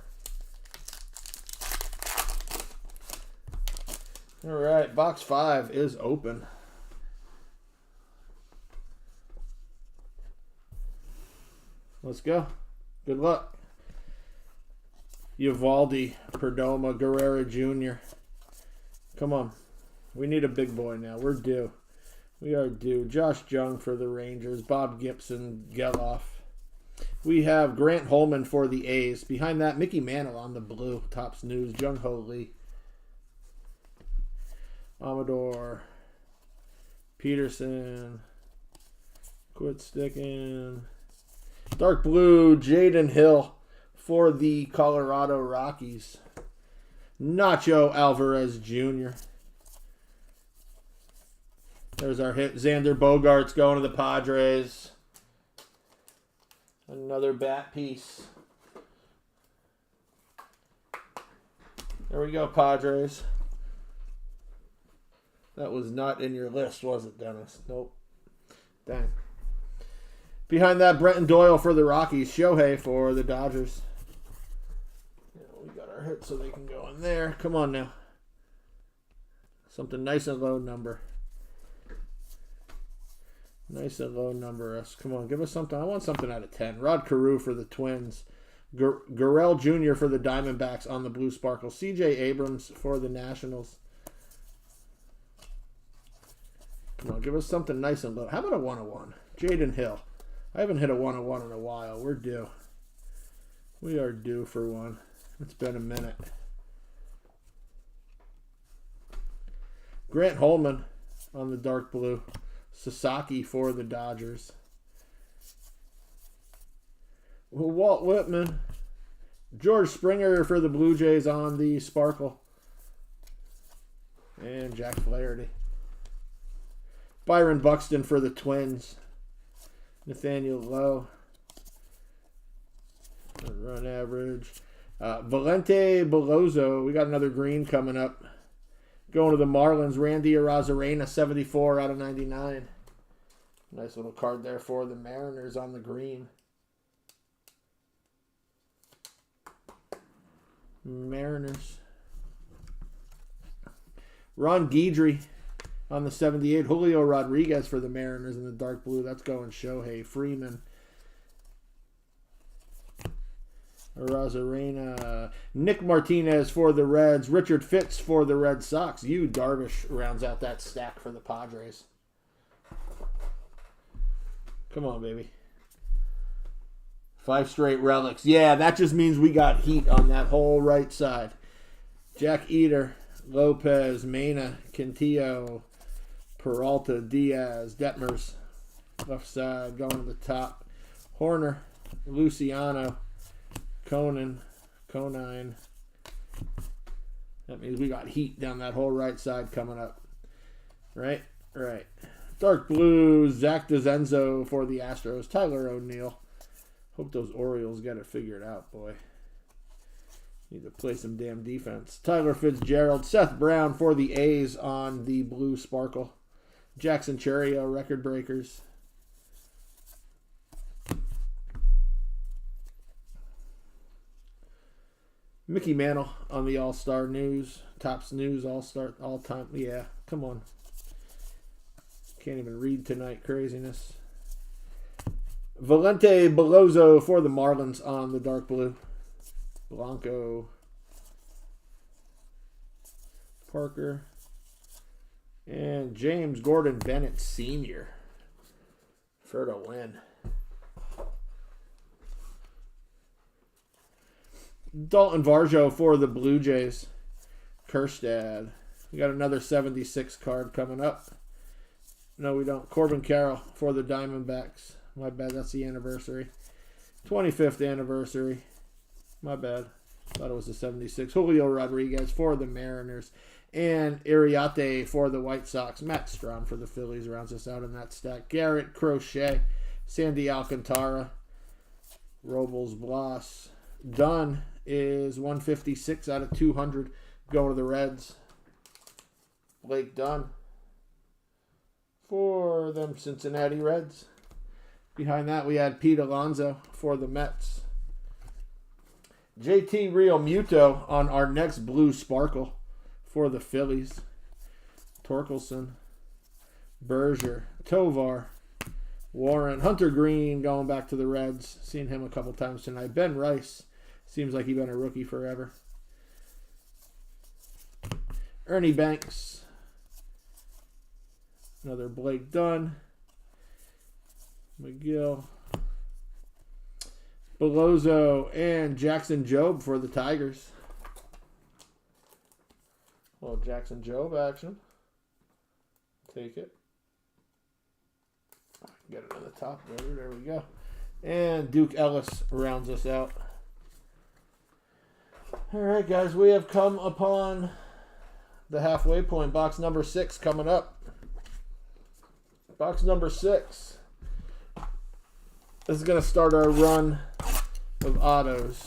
All right, box 5 is open. Let's go. Good luck. Uvalde, Perdomo, Guerrero Jr. Come on. We need a big boy now. We're due. We are due. Josh Jung for the Rangers. Bob Gibson, Geloff. We have Grant Holman for the A's. Behind that, Mickey Mantle on the blue. Topps News. Jung Ho Lee. Amador. Peterson. Quit sticking. Dark blue, Jaden Hill for the Colorado Rockies. Nacho Alvarez Jr. There's our hit. Xander Bogaerts going to the Padres. Another bat piece. There we go, Padres. That was not in your list, was it, Dennis? Nope. Dang. Behind that, Brenton Doyle for the Rockies. Shohei for the Dodgers. Yeah, we got our hit so they can go in there. Come on now. Something nice and low number. Nice and low number. Come on, give us something. I want something out of 10. Rod Carew for the Twins. Gurrell Jr. for the Diamondbacks on the Blue Sparkle. C.J. Abrams for the Nationals. Come on, give us something nice and low. How about a 101? Jaden Hill. I haven't hit a 101 in a while. We're due. We are due for one. It's been a minute. Grant Holman on the dark blue. Sasaki for the Dodgers. Walt Whitman. George Springer for the Blue Jays on the Sparkle. And Jack Flaherty. Byron Buxton for the Twins. Nathaniel Lowe. Run average. Valente Belozo. We got another green coming up. Going to the Marlins. Randy Arozarena, 74 out of 99. Nice little card there for the Mariners on the green. Mariners. Ron Guidry on the 78. Julio Rodriguez for the Mariners in the dark blue. That's going Shohei Freeman. Arozarena. Nick Martinez for the Reds. Richard Fitz for the Red Sox. Yu Darvish rounds out that stack for the Padres. Come on, baby. 5 straight relics. Yeah, that just means we got heat on that whole right side. Jack Eater, Lopez, Mena, Quintillo, Peralta, Diaz, Detmers. Left side going to the top. Horner, Luciano, Conine. That means we got heat down that whole right side coming up. Right. Dark blue, Zach DeZenzo for the Astros. Tyler O'Neill. Hope those Orioles get it figured out, boy. Need to play some damn defense. Tyler Fitzgerald, Seth Brown for the A's on the blue sparkle. Jackson Churio, record breakers. Mickey Mantle on the All-Star News. Topps News All-Star, all-time. Yeah, come on. Can't even read tonight. Craziness. Valente Belozo for the Marlins on the dark blue. Blanco. Parker. And James Gordon Bennett Sr. for the win. Dalton Varsho for the Blue Jays. Kerstad. We got another 76 card coming up. No, we don't. Corbin Carroll for the Diamondbacks. My bad, that's the anniversary. 25th anniversary. My bad. Thought it was the 76. Julio Rodriguez for the Mariners. And Iriarte for the White Sox. Matt Strahm for the Phillies rounds us out in that stack. Garrett Crochet. Sandy Alcantara. Robles Blas. Dunn is 156 out of 200. Going to the Reds. Blake Dunn for them Cincinnati Reds. Behind that, we had Pete Alonso for the Mets. JT Real Muto on our next blue sparkle for the Phillies. Torkelson. Berger. Tovar. Warren. Hunter Green going back to the Reds. Seen him a couple times tonight. Ben Rice. Seems like he's been a rookie forever. Ernie Banks. Another Blake Dunn. McGill. Belozo and Jackson Jobe for the Tigers. Well, Jackson Jobe action. Take it. Get it on the top there. There we go. And Duke Ellis rounds us out. All right, guys, we have come upon the halfway point. Box number 6 coming up. Box number 6. This is going to start our run of autos.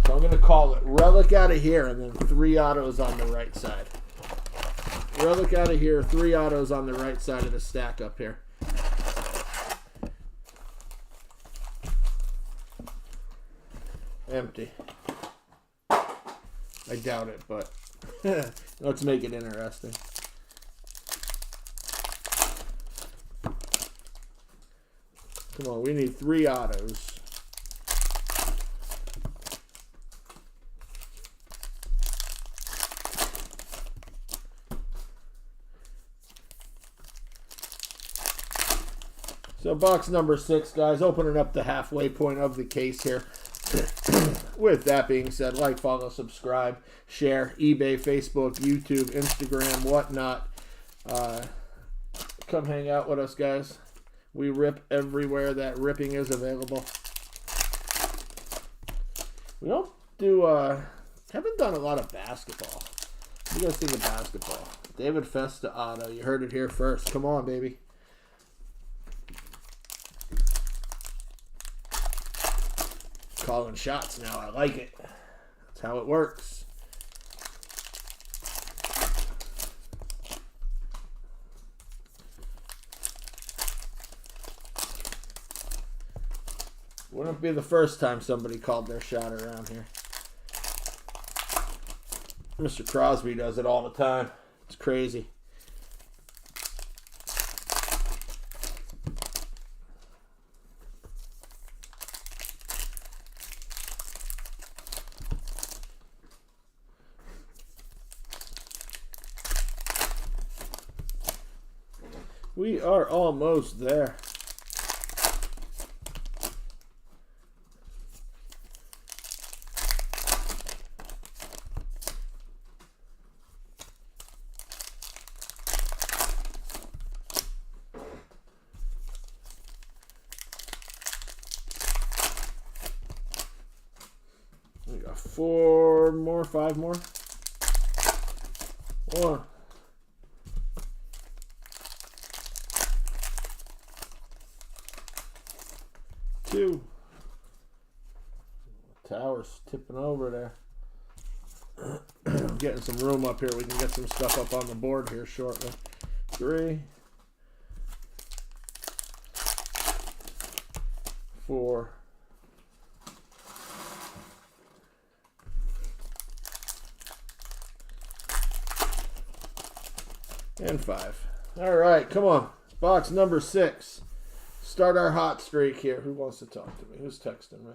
So I'm going to call it Relic out of here and then 3 autos on the right side. Relic out of here, 3 autos on the right side of the stack up here. Empty. I doubt it, but let's make it interesting. Come on, we need 3 autos. So box number 6, guys, opening up the halfway point of the case here. With that being said, like, follow, subscribe, share, eBay, Facebook, YouTube, Instagram, whatnot. Come hang out with us, guys. We rip everywhere that ripping is available. We don't do, haven't done a lot of basketball. What do you guys think of basketball? David Festa auto. You heard it here first. Come on, baby. Calling shots now. I like it. That's how it works. Wouldn't be the first time somebody called their shot around here. Mr. Crosby does it all the time. It's crazy. We are almost there. We got 4 more, 5 more. 1. 2. tower's tipping over there. Getting some room up here. We can get some stuff up on the board here shortly. 3, 4, and 5. All right, come on. Box number 6. Start our hot streak here. Who wants to talk to me? Who's texting me?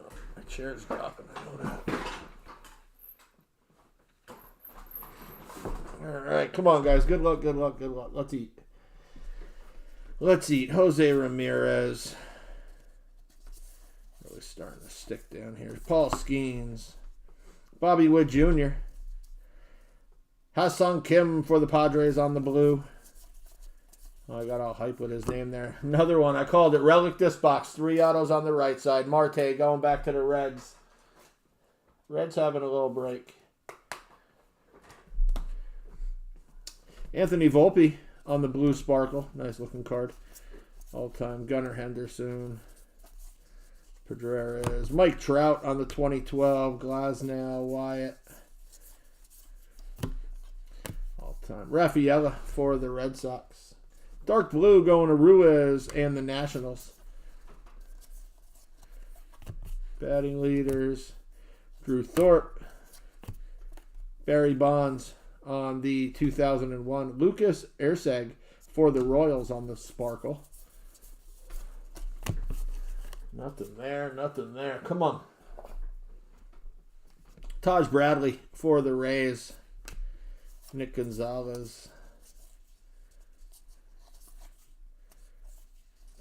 Oh, my chair's dropping. I know that. All right, come on, guys. Good luck, good luck, good luck. Let's eat. Let's eat. Jose Ramirez. Really starting to stick down here. Paul Skeens. Bobby Wood Jr. Ha-Sung Kim for the Padres on the blue. Oh, I got all hype with his name there. Another one. I called it. Relic Disc Box. 3 autos on the right side. Marte going back to the Reds. Reds having a little break. Anthony Volpe on the blue sparkle. Nice looking card. All-time. Gunnar Henderson. Pedreras. Mike Trout on the 2012. Glasnow. Wyatt. All-time. Rafaela for the Red Sox. Dark blue going to Ruiz and the Nationals. Batting leaders. Drew Thorpe. Barry Bonds on the 2001. Lucas Erceg for the Royals on the sparkle. Nothing there, nothing there. Come on. Taj Bradley for the Rays. Nick Gonzalez.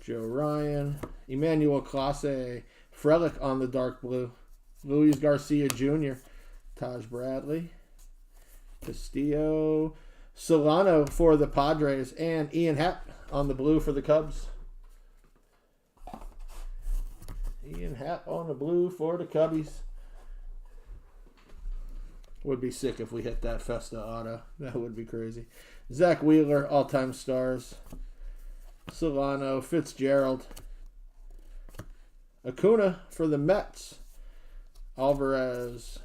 Joe Ryan. Emmanuel Clase. Frelick on the dark blue. Luis Garcia Jr. Taj Bradley. Castillo. Solano for the Padres. And Ian Happ on the blue for the Cubs. Ian Happ on the blue for the Cubbies. Would be sick if we hit that Festa auto. That would be crazy. Zach Wheeler, all-time stars. Solano, Fitzgerald. Acuna for the Mets. Alvarez.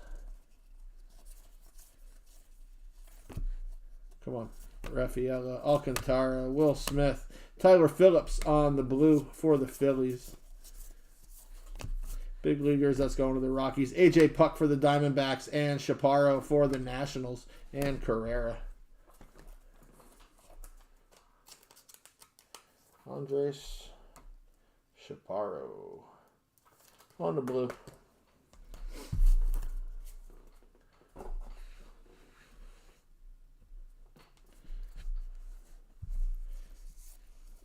Come on. Rafaela, Alcantara, Will Smith. Tyler Phillips on the blue for the Phillies. Big leaguers, that's going to the Rockies. AJ Puck for the Diamondbacks and Chaparro for the Nationals and Carrera. Andres Chaparro on the blue.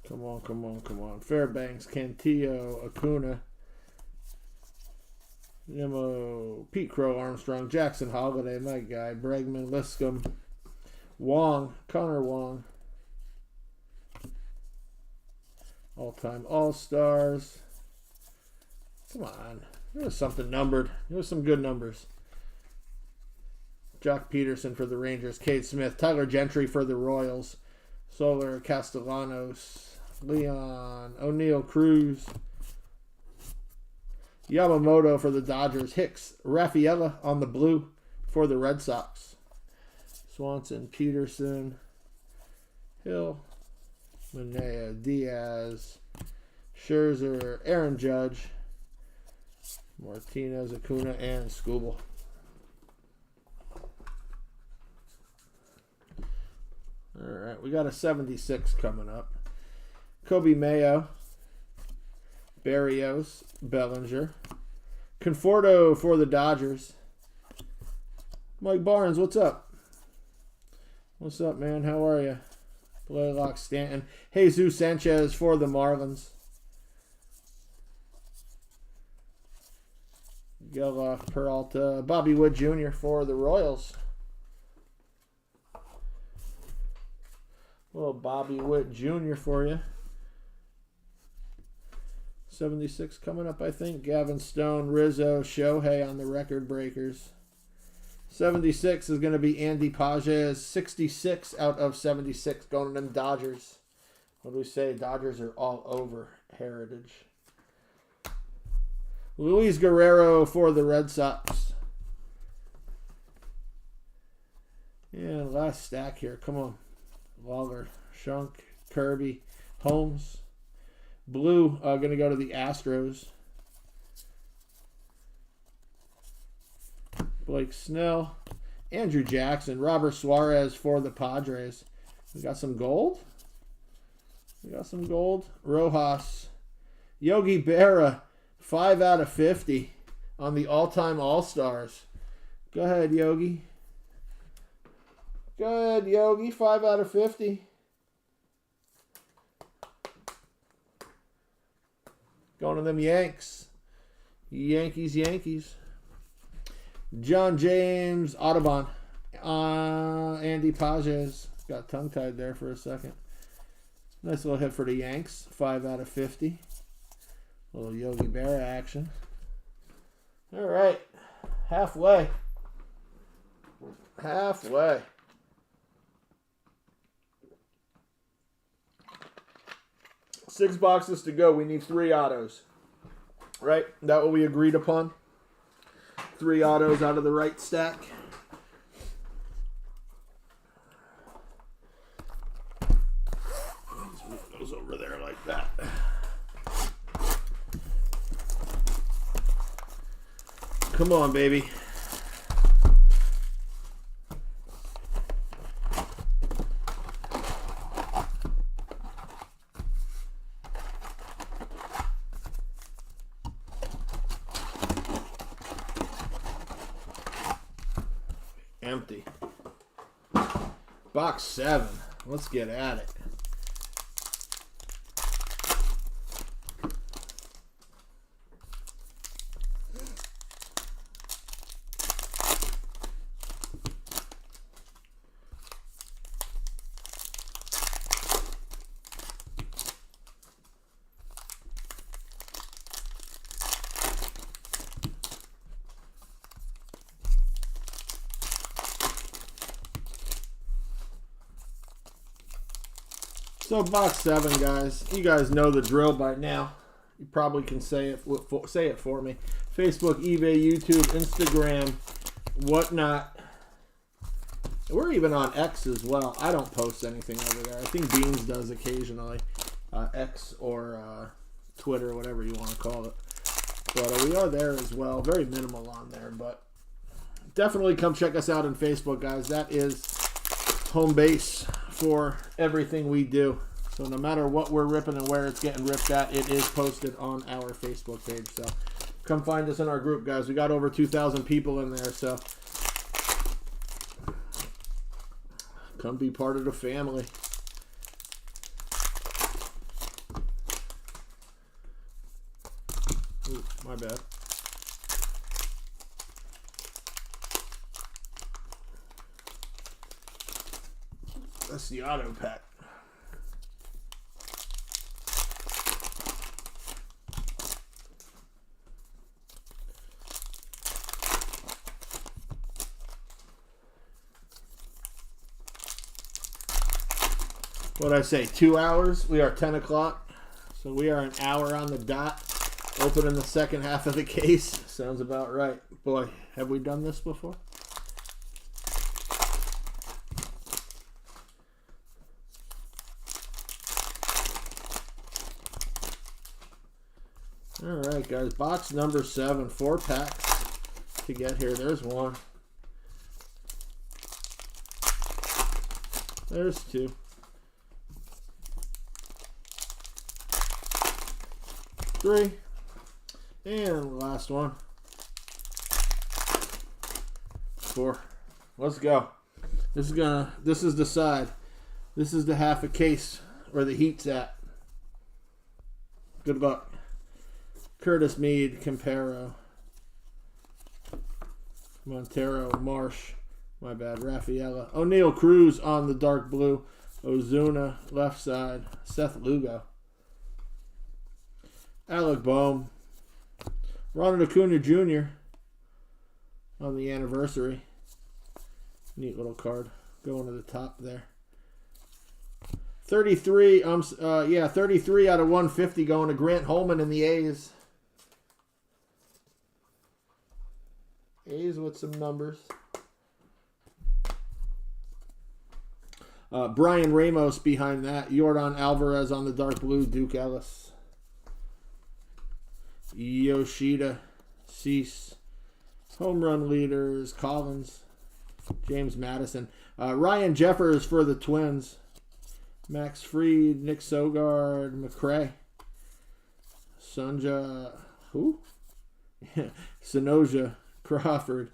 Come on, come on, come on. Fairbanks, Cantillo, Acuna. Nimmo, Pete Crow, Armstrong, Jackson Holiday, my guy, Bregman, Liscombe, Wong, Connor Wong. All-time All-Stars. Come on. There was something numbered. There was some good numbers. Jock Peterson for the Rangers, Cade Smith, Tyler Gentry for the Royals, Soler, Castellanos, Leon, O'Neill Cruz, Yamamoto for the Dodgers. Hicks, Rafaela on the blue for the Red Sox. Swanson, Peterson, Hill, Manea, Diaz, Scherzer, Aaron Judge, Martinez, Acuna, and Skubal. All right, we got a 76 coming up. Kobe Mayo. Barrios, Bellinger. Conforto for the Dodgers. Mike Barnes, what's up? What's up, man? How are you? Blaylock Stanton. Jesus Sanchez for the Marlins. Geloff, Peralta. Bobby Wood Jr. for the Royals. Little Bobby Wood Jr. for you. 76 coming up, I think. Gavin Stone, Rizzo, Shohei on the record breakers. 76 is going to be Andy Pages. 66 out of 76 going to them Dodgers. What do we say? Dodgers are all over Heritage. Luis Guerrero for the Red Sox. And last stack here. Come on. Lawler, Shunk, Kirby, Holmes. Blue going to go to the Astros. Blake Snell. Andrew Jackson. Robert Suarez for the Padres. We got some gold. Rojas. Yogi Berra. 5 out of 50 on the all-time All-Stars. Go ahead, Yogi. 5 out of 50. Going to them Yanks. Yankees. John James Audubon. Andy Pages. Got tongue-tied there for a second. Nice little hit for the Yanks. 5 out of 50. Little Yogi Berra action. All right. Halfway. 6 boxes to go. We need 3 autos. Right? That what we agreed upon? 3 autos out of the right stack. Let's move those over there like that. Come on, baby. Empty. Box 7. Let's get at it. So box 7, guys. You guys know the drill by now. You probably can say it for me. Facebook, eBay, YouTube, Instagram, whatnot. We're even on X as well. I don't post anything over there. I think Beans does occasionally. X or Twitter, whatever you want to call it. But we are there as well. Very minimal on there. But definitely come check us out on Facebook, guys. That is home base for everything we do. So no matter what we're ripping and where it's getting ripped at, it is posted on our Facebook page. So come find us in our group, guys. We got over 2,000 people in there, so come be part of the family. Ooh, my bad. That's the auto pack. What'd I say? 2 hours? We are 10 o'clock. So we are an hour on the dot. Opening the second half of the case. Sounds about right. Boy, have we done this before? All right, guys. Box number 7. 4 packs to get here. There's 1. There's 2. 3. And last one. 4. Let's go. This is the side. This is the half a case where the heat's at. Good luck. Curtis Mead, Campero, Montero, Marsh, my bad, Rafaela, O'Neal Cruz on the dark blue, Ozuna, left side, Seth Lugo, Alec Boehm, Ronald Acuna Jr. on the anniversary. Neat little card going to the top there. 33 out of 150 going to Grant Holman in the A's. A's with some numbers. Brian Ramos behind that. Yordan Alvarez on the dark blue. Duke Ellis. Yoshida. Cease. Home run leaders. Collins. James Madison. Ryan Jeffers for the Twins. Max Fried. Nick Sogard. McCray. Sonja. Who? Sonoja. Crawford.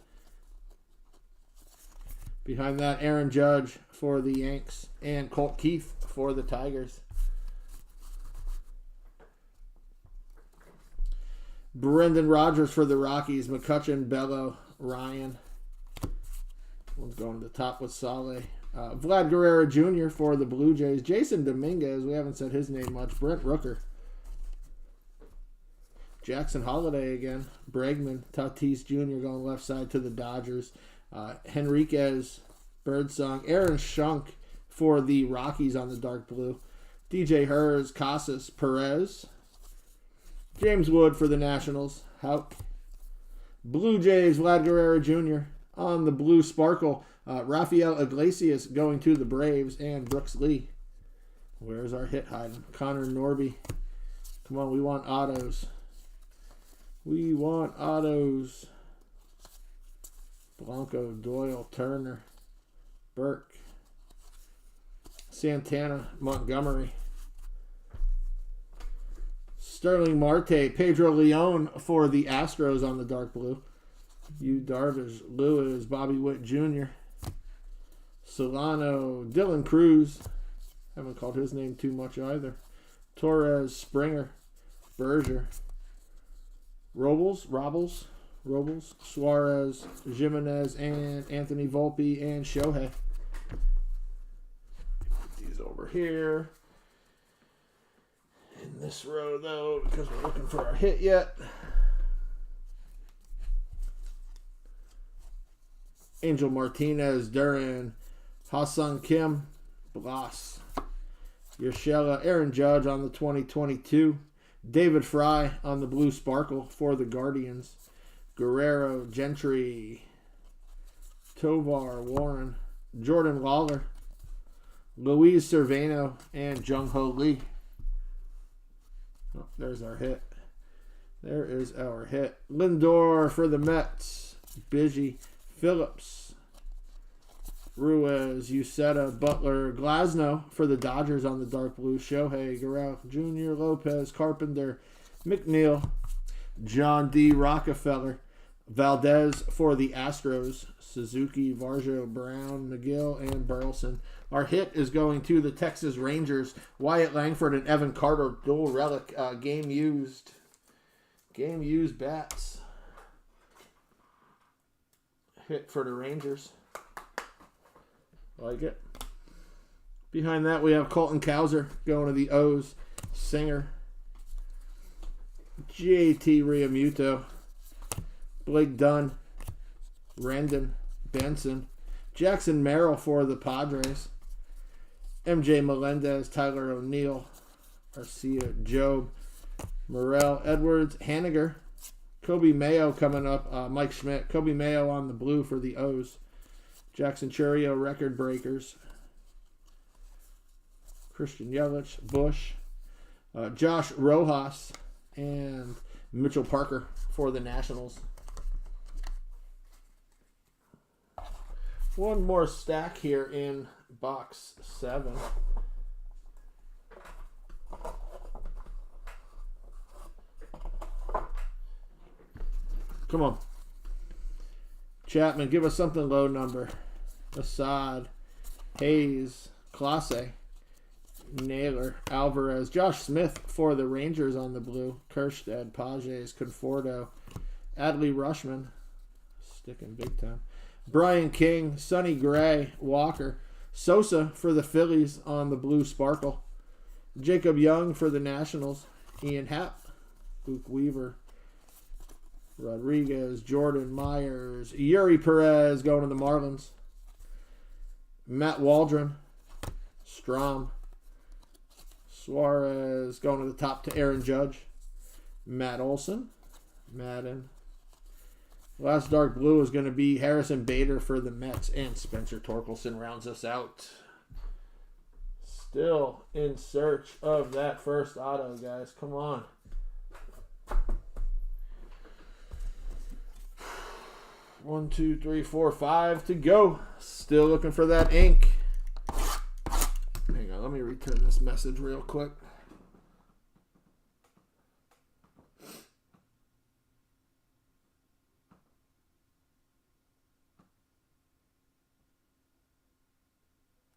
Behind that, Aaron Judge for the Yanks and Colt Keith for the Tigers. Brendan Rodgers for the Rockies. McCutchen, Bello, Ryan. We're going to the top with Saleh. Vlad Guerrero Jr. for the Blue Jays. Jason Dominguez, we haven't said his name much. Brent Rooker. Jackson Holiday again. Bregman, Tatis Jr. going left side to the Dodgers. Henriquez, Birdsong. Aaron Schunk for the Rockies on the dark blue. DJ Hers, Casas, Perez. James Wood for the Nationals. Houck. Blue Jays, Vlad Guerrero Jr. on the blue sparkle. Rafael Iglesias going to the Braves. And Brooks Lee. Where's our hit hiding? Connor Norby. Come on, we want autos. We want autos. Blanco, Doyle, Turner, Burke, Santana, Montgomery, Sterling Marte, Pedro Leon for the Astros on the dark blue. Yu Darvish, Lewis, Bobby Witt Jr., Solano, Dylan Cruz. Haven't called his name too much either. Torres, Springer, Berger, Robles, Suarez, Jimenez, and Anthony Volpe and Shohei. Put these over here. In this row, though, because we're looking for our hit yet. Angel Martinez, Duran, Ha-Seong Kim, Blas, Urshela, Aaron Judge on the 2022. David Fry on the blue sparkle for the Guardians. Guerrero, Gentry, Tovar, Warren, Jordan Lawler, Luis Cerveno, and Jung-Ho Lee. Oh, there's our hit. There is our hit. Lindor for the Mets. Biggie, Phillips, Ruiz, Uceta, Butler, Glasnow for the Dodgers on the dark blue. Shohei, Guerrero Jr., Lopez, Carpenter, McNeil, John D. Rockefeller, Valdez for the Astros, Suzuki, Varjo, Brown, McGill, and Burleson. Our hit is going to the Texas Rangers. Wyatt Langford and Evan Carter, dual relic, game used bats. Hit for the Rangers. Like it. Behind that, we have Colton Cowser going to the O's. Singer. JT Realmuto. Blake Dunn. Rendon. Benson. Jackson Merrill for the Padres. MJ Melendez. Tyler O'Neill. Arcia. Job. Morel. Edwards. Haniger. Kobe Mayo coming up. Mike Schmidt. Kobe Mayo on the blue for the O's. Jackson Churio, record breakers. Christian Yelich, Bush, Josh Rojas, and Mitchell Parker for the Nationals. One more stack here in box 7. Come on. Chapman, give us something low number. Assad, Hayes, Clase, Naylor, Alvarez, Josh Smith for the Rangers on the blue. Kerstead, Pages, Conforto, Adley Rushman, sticking big time. Brian King, Sonny Gray, Walker, Sosa for the Phillies on the blue sparkle. Jacob Young for the Nationals. Ian Happ, Luke Weaver, Rodriguez, Jordan Myers, Yuri Perez going to the Marlins. Matt Waldron, Strom, Suarez going to the top to Aaron Judge. Matt Olson, Madden, Last dark blue is going to be Harrison Bader for the Mets, and Spencer Torkelson rounds us out. Still in search of that first auto, guys. Come on. One, two, three, four, five to go. Still looking for that ink. Hang on, let me return this message real quick.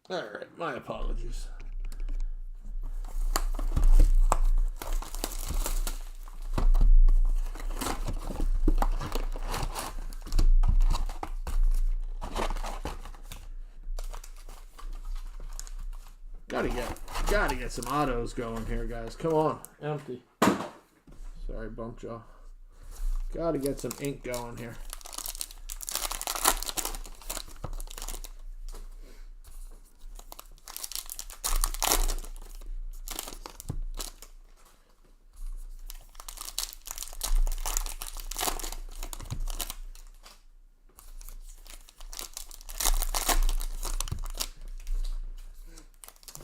All right, my apologies. Gotta get some autos going here, guys. Come on, empty. Sorry, bump jaw. Gotta get some ink going here.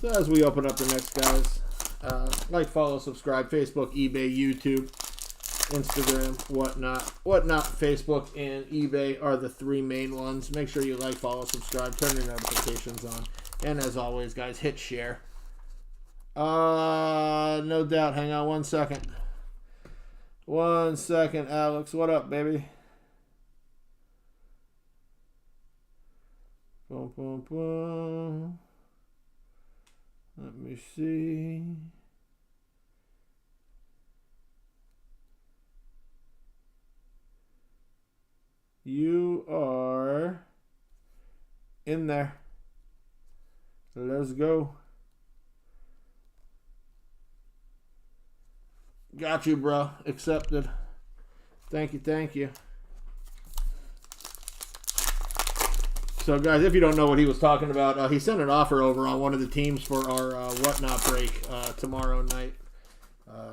So as we open up the next, guys, like, follow, subscribe, Facebook, eBay, YouTube, Instagram, whatnot. Facebook and eBay are the three main ones. Make sure you like, follow, subscribe, turn your notifications on. And as always, guys, hit share. No doubt. Hang on 1 second. 1 second, Alex. What up, baby? Boom, boom, boom. Let me see. You are in there. Let's go. Got you, bro. Accepted. Thank you, thank you. So, guys, if you don't know what he was talking about, he sent an offer over on one of the teams for our Whatnot break tomorrow night.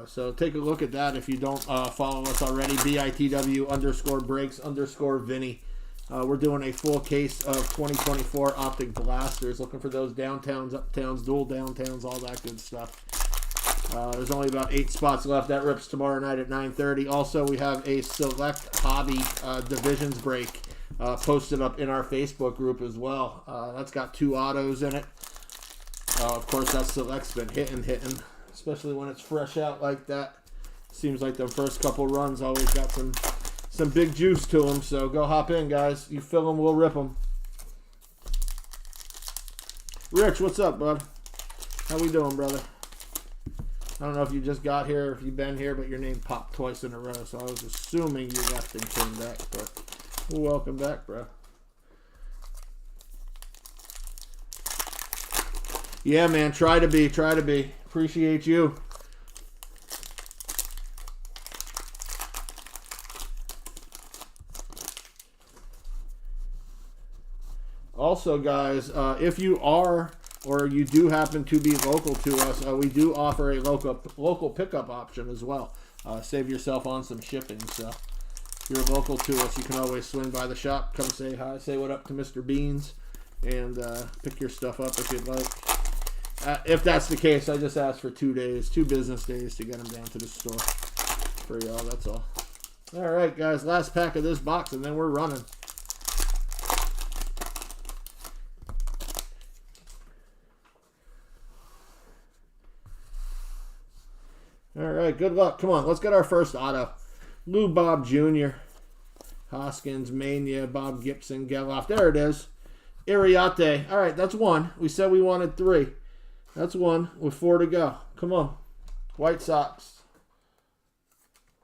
So take a look at that if you don't follow us already. BITW_breaks_Vinny. We're doing a full case of 2024 Optic Blasters. Looking for those downtowns, uptowns, dual downtowns, all that good stuff. There's only about 8 spots left. That rips tomorrow night at 9:30. Also, we have a Select Hobby Divisions break posted up in our Facebook group as well. That's got 2 autos in it. Of course, that Select's been hitting, especially when it's fresh out like that. Seems like the first couple runs always got some big juice to them. So go hop in, guys. You fill them, we'll rip them. Rich, what's up, bud? How we doing, brother? I don't know if you just got here or if you've been here, but your name popped twice in a row, so I was assuming you left and came back, but welcome back, bro. Yeah, man, try to be. Appreciate you. Also, guys, if you are or you do happen to be local to us, we do offer a local pickup option as well. Save yourself on some shipping. So if you're local to us, you can always swing by the shop, come say hi, say what up to Mr. Beans, and pick your stuff up if you'd like. If that's the case, I just ask for 2 business days to get them down to the store for y'all. That's all. All right, guys, last pack of this box, and then we're running. All right, good luck. Come on, let's get our first auto. Lou Bob Jr., Hoskins, Mania, Bob Gibson, Geloff. There it is. Iriarte. All right, that's 1. We said we wanted 3. That's 1 with 4 to go. Come on. White Sox.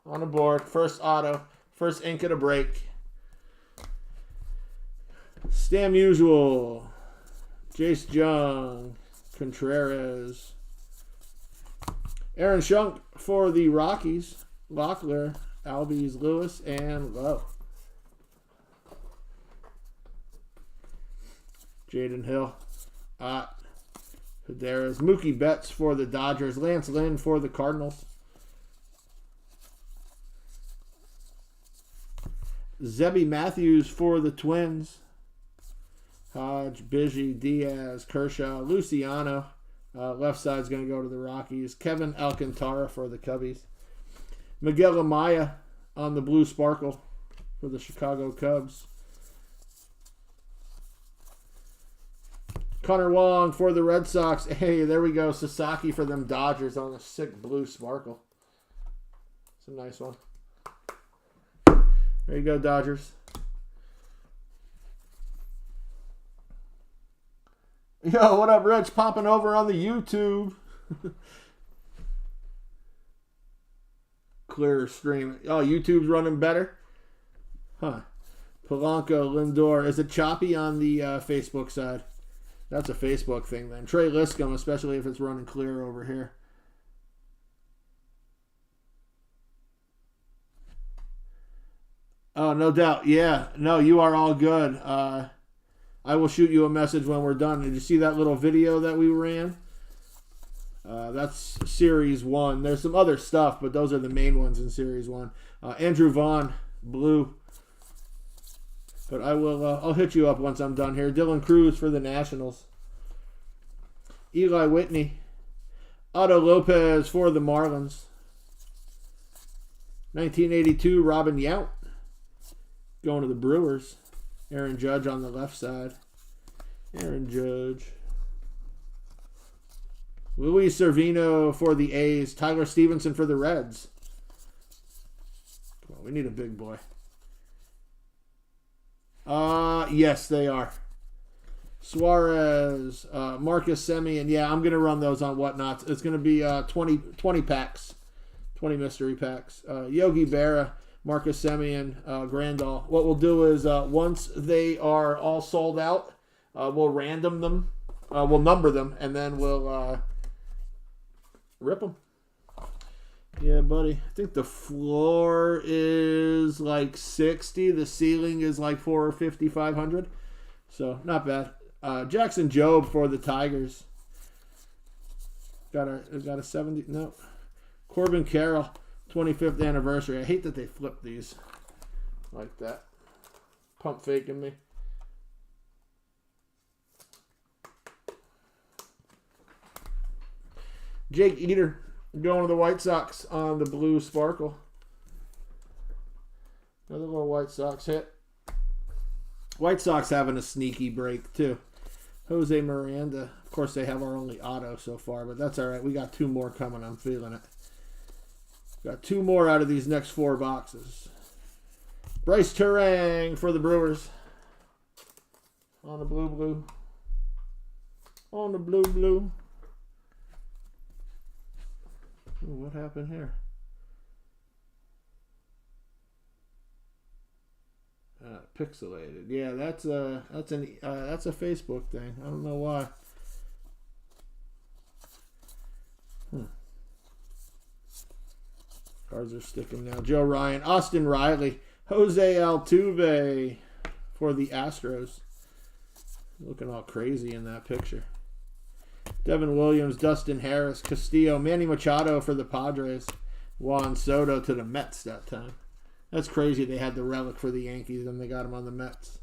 On the board. First auto. First ink of the break. Stam Usual. Jace Jung. Contreras. Aaron Schunk for the Rockies. Locklear, Albies, Lewis, and Lowe. Jaden Hill. Hederas. Mookie Betts for the Dodgers. Lance Lynn for the Cardinals. Zebby Matthews for the Twins. Hodge, Biggie, Diaz, Kershaw, Luciano. Left side's going to go to the Rockies. Kevin Alcantara for the Cubbies. Miguel Amaya on the Blue Sparkle for the Chicago Cubs. Connor Wong for the Red Sox. Hey, there we go. Sasaki for them Dodgers on a sick Blue Sparkle. It's a nice one. There you go, Dodgers. Yo, what up, Rich? Popping over on the YouTube. Clear stream. Oh, YouTube's running better? Huh. Polanco, Lindor. Is it choppy on the Facebook side? That's a Facebook thing then. Trey Liscombe, especially if it's running clear over here. Oh, no doubt. Yeah. No, you are all good. I will shoot you a message when we're done. Did you see that little video that we ran? That's Series 1. There's some other stuff, but those are the main ones in Series 1. Andrew Vaughn, blue. But I will. I'll hit you up once I'm done here. Dylan Cruz for the Nationals. Eli Whitney. Otto Lopez for the Marlins. 1982, Robin Yount. Going to the Brewers. Aaron Judge on the left side. Aaron Judge. Luis Servino for the A's. Tyler Stevenson for the Reds. Come on, we need a big boy. Yes, they are. Suarez, Marcus Semien. Yeah, I'm going to run those on Whatnots. It's going to be 20 packs. 20 mystery packs. Yogi Berra, Marcus Semien, Grandal. What we'll do is once they are all sold out, we'll random them. We'll number them, and then we'll rip them. Yeah, buddy. I think the floor is like 60. The ceiling is like 450, 500. So, not bad. Jackson Jobe for the Tigers. Got a 70. No. Corbin Carroll, 25th anniversary. I hate that they flip these like that. Pump faking me. Jake Eater going to the White Sox on the Blue Sparkle. Another little White Sox hit. White Sox having a sneaky break too. Jose Miranda. Of course, they have our only auto so far, but that's all right. We got 2 more coming. I'm feeling it. Got 2 more out of these next 4 boxes. Bryce Turang for the Brewers. On the blue. On the blue. Ooh, what happened here? Pixelated. Yeah, that's a Facebook thing. I don't know why. Cards are sticking now. Joe Ryan, Austin Riley, Jose Altuve for the Astros. Looking all crazy in that picture. Devin Williams, Dustin Harris, Castillo, Manny Machado for the Padres. Juan Soto to the Mets that time. That's crazy they had the relic for the Yankees and they got him on the Mets.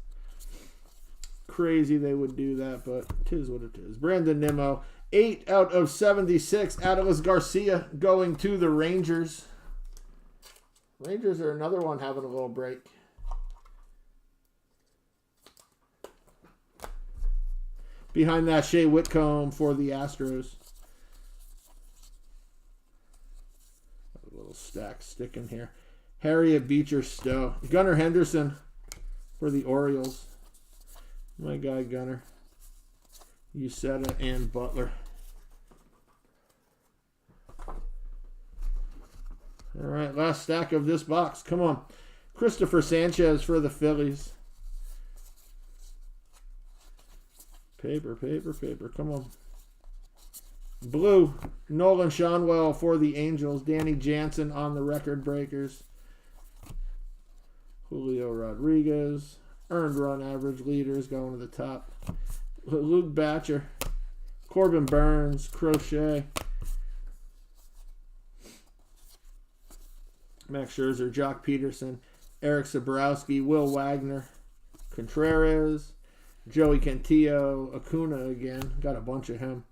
Crazy they would do that, but it is what it is. Brandon Nimmo, 8 out of 76. Adolis Garcia going to the Rangers. Rangers are another one having a little break. Behind that, Shea Whitcomb for the Astros. A little stack sticking here. Harriet Beecher Stowe. Gunnar Henderson for the Orioles. My guy Gunnar. Uceta and Butler. All right, last stack of this box. Come on. Christopher Sanchez for the Phillies. Paper. Come on. Blue. Nolan Shanwell for the Angels. Danny Jansen on the Record Breakers. Julio Rodriguez. Earned run average leaders going to the top. Luke Batcher. Corbin Burns. Crochet. Max Scherzer. Jock Peterson. Eric Sabrowski, Will Wagner, Contreras, Joey Cantillo, Acuna again. Got a bunch of him.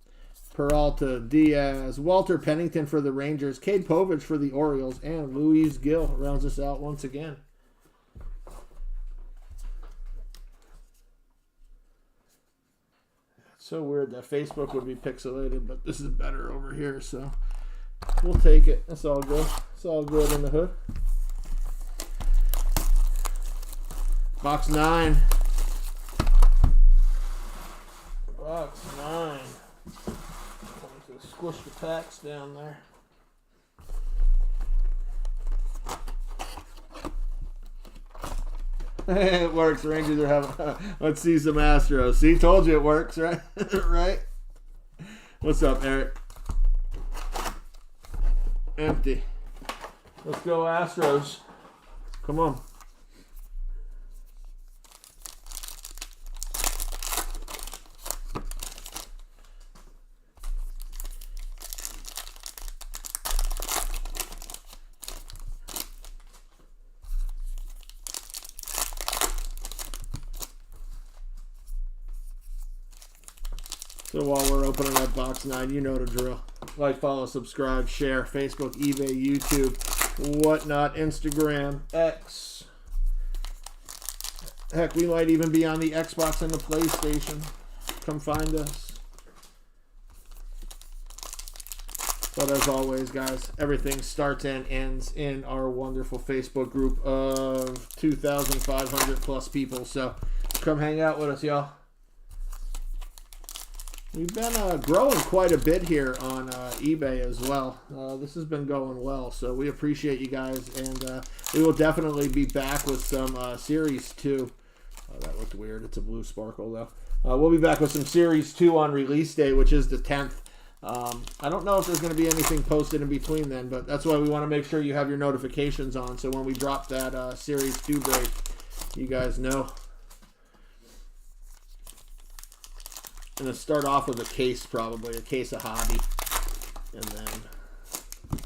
Peralta, Diaz, Walter Pennington for the Rangers, Cade Povich for the Orioles, and Luis Gil rounds us out once again. It's so weird that Facebook would be pixelated, but this is better over here, so we'll take it. That's all good. It's all good in the hood. Box 9. Box 9. Going to squish the packs down there. It works. Rangers are having. Let's see some Astros. See, told you it works, right? Right? What's up, Eric? Empty. Let's go, Astros. Come on. So while we're opening up box 9, you know the drill. Like, follow, subscribe, share, Facebook, eBay, YouTube, whatnot, Instagram, X. Heck, we might even be on the Xbox and the PlayStation. Come find us. But as always, guys, everything starts and ends in our wonderful Facebook group of 2,500 plus people. So come hang out with us, y'all. We've been growing quite a bit here on eBay as well. This has been going well, so we appreciate you guys, and we will definitely be back with some Series 2. Oh, that looked weird. It's a blue sparkle, though. We'll be back with some Series 2 on release day, which is the 10th. I don't know if there's going to be anything posted in between then, but that's why we want to make sure you have your notifications on, so when we drop that Series 2 break, you guys know. I'm going to start off with a case, probably, a case of Hobby. And then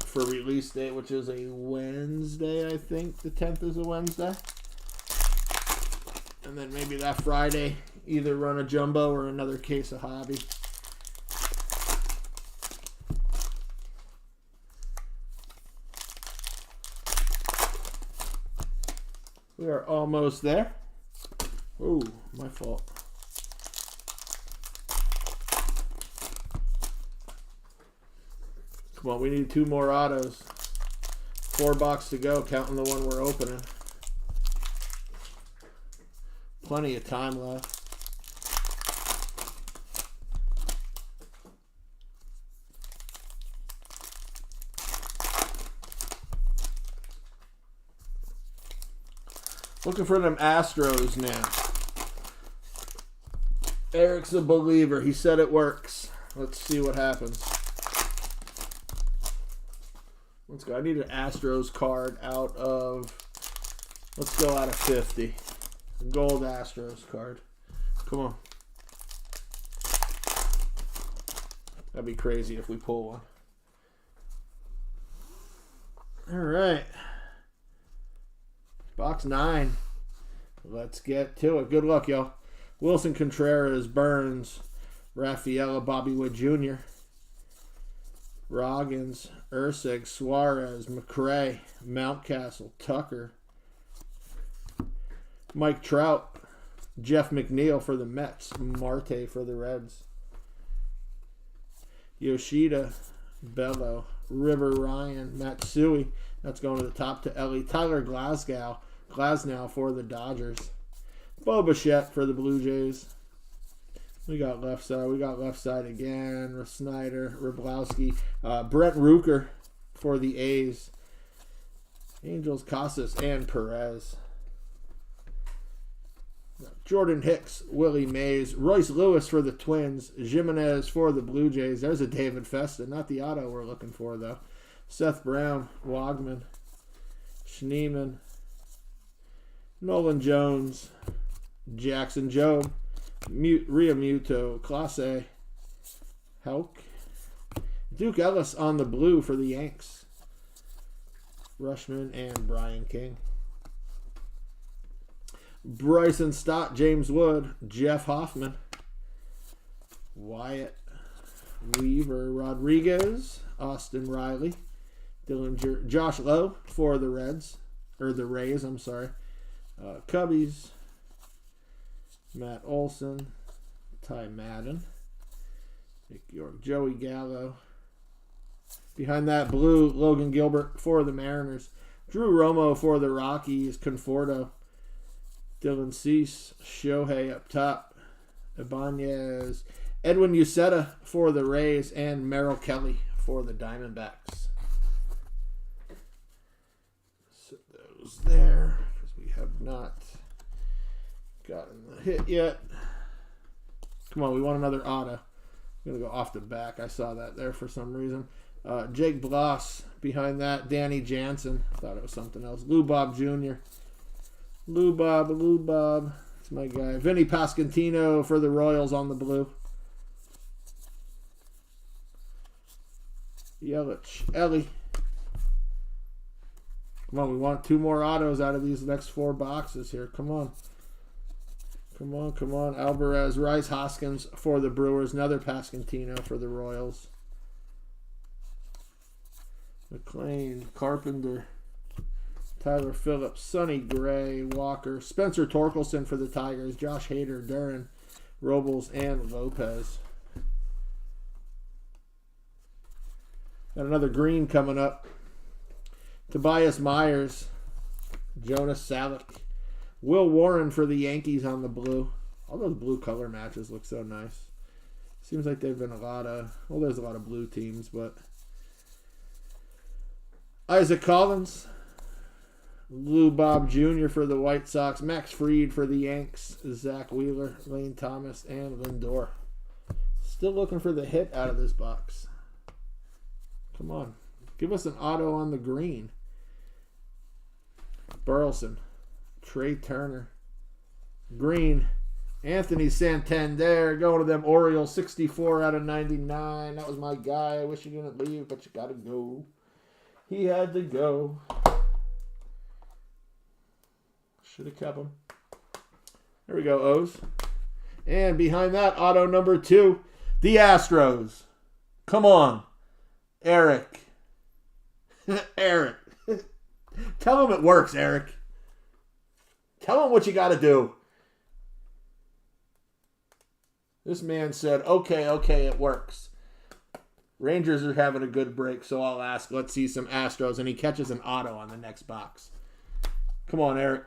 for release date, which is a Wednesday, I think. The 10th is a Wednesday. And then maybe that Friday, either run a jumbo or another case of Hobby. We are almost there. Oh, my fault. Come on, we need 2 more autos. 4 boxes to go, counting the one we're opening. Plenty of time left. Looking for them Astros now. Eric's a believer. He said it works. Let's see what happens. Let's go. I need an Astros card out of, let's go out of 50. A gold Astros card. Come on. That'd be crazy if we pull one. All right. Box 9. Let's get to it. Good luck, y'all. Wilson Contreras, Burns, Rafaela, Bobby Witt Jr., Roggins, Ursig, Suarez, McRae, Mountcastle, Tucker, Mike Trout, Jeff McNeil for the Mets, Marte for the Reds, Yoshida, Bello, River Ryan, Matsui, that's going to the top to Ellie, Tyler Glasnow for the Dodgers, Bo Bichette for the Blue Jays. We got left side. We got left side again. Snyder, Rablowski, Brent Rooker for the A's. Angels, Casas, and Perez. Jordan Hicks, Willie Mays, Royce Lewis for the Twins, Jimenez for the Blue Jays. There's a David Festa, not the auto we're looking for though. Seth Brown, Wagman, Schneeman, Nolan Jones, Jackson Jobe, Realmuto, Clase, Helk, Duke Ellis on the blue for the Yanks, Rushman, and Brian King. Bryson Stott, James Wood, Jeff Hoffman, Wyatt Weaver Rodriguez, Austin Riley, Dillinger, Josh Lowe for the Reds, or the Rays, I'm sorry. Cubbies, Matt Olson, Ty Madden, Nick York, Joey Gallo. Behind that blue, Logan Gilbert for the Mariners, Drew Romo for the Rockies, Conforto, Dylan Cease, Shohei up top, Ibanez, Edwin Uceta for the Rays, and Merrill Kelly for the Diamondbacks. Set those there because we have not gotten the hit yet. Come on, we want another auto. I'm going to go off the back. I saw that there for some reason. Jake Bloss behind that. Danny Jansen. Thought it was something else. Lou Bob Jr. Lou Bob. That's my guy. Vinny Pasquantino for the Royals on the blue. Yelich. Ellie. Come on, we want 2 more autos out of these next 4 boxes here. Come on. Come on. Alvarez, Rice Hoskins for the Brewers. Another Pasquantino for the Royals. McLean, Carpenter, Tyler Phillips, Sonny Gray, Walker, Spencer Torkelson for the Tigers, Josh Hader, Duran, Robles, and Lopez. Got another green coming up. Tobias Myers, Jonas Salek, Will Warren for the Yankees on the blue. All those blue color matches look so nice. Seems like they've been a lot of, well, there's a lot of blue teams, but Isaac Collins, Lou Bob Jr. for the White Sox, Max Fried for the Yanks, Zach Wheeler, Lane Thomas, and Lindor. Still looking for the hit out of this box. Come on. Give us an auto on the green. Burleson, Trey Turner, green, Anthony Santander, going to them Orioles, 64 out of 99. That was my guy. I wish you didn't leave, but you got to go. He had to go. Should have kept him. There we go, O's. And behind that, auto number 2, the Astros. Come on, Eric. Eric. Tell him it works, Eric. Tell him what you got to do. This man said, okay, it works. Rangers are having a good break, so I'll ask, let's see some Astros. And he catches an auto on the next box. Come on, Eric.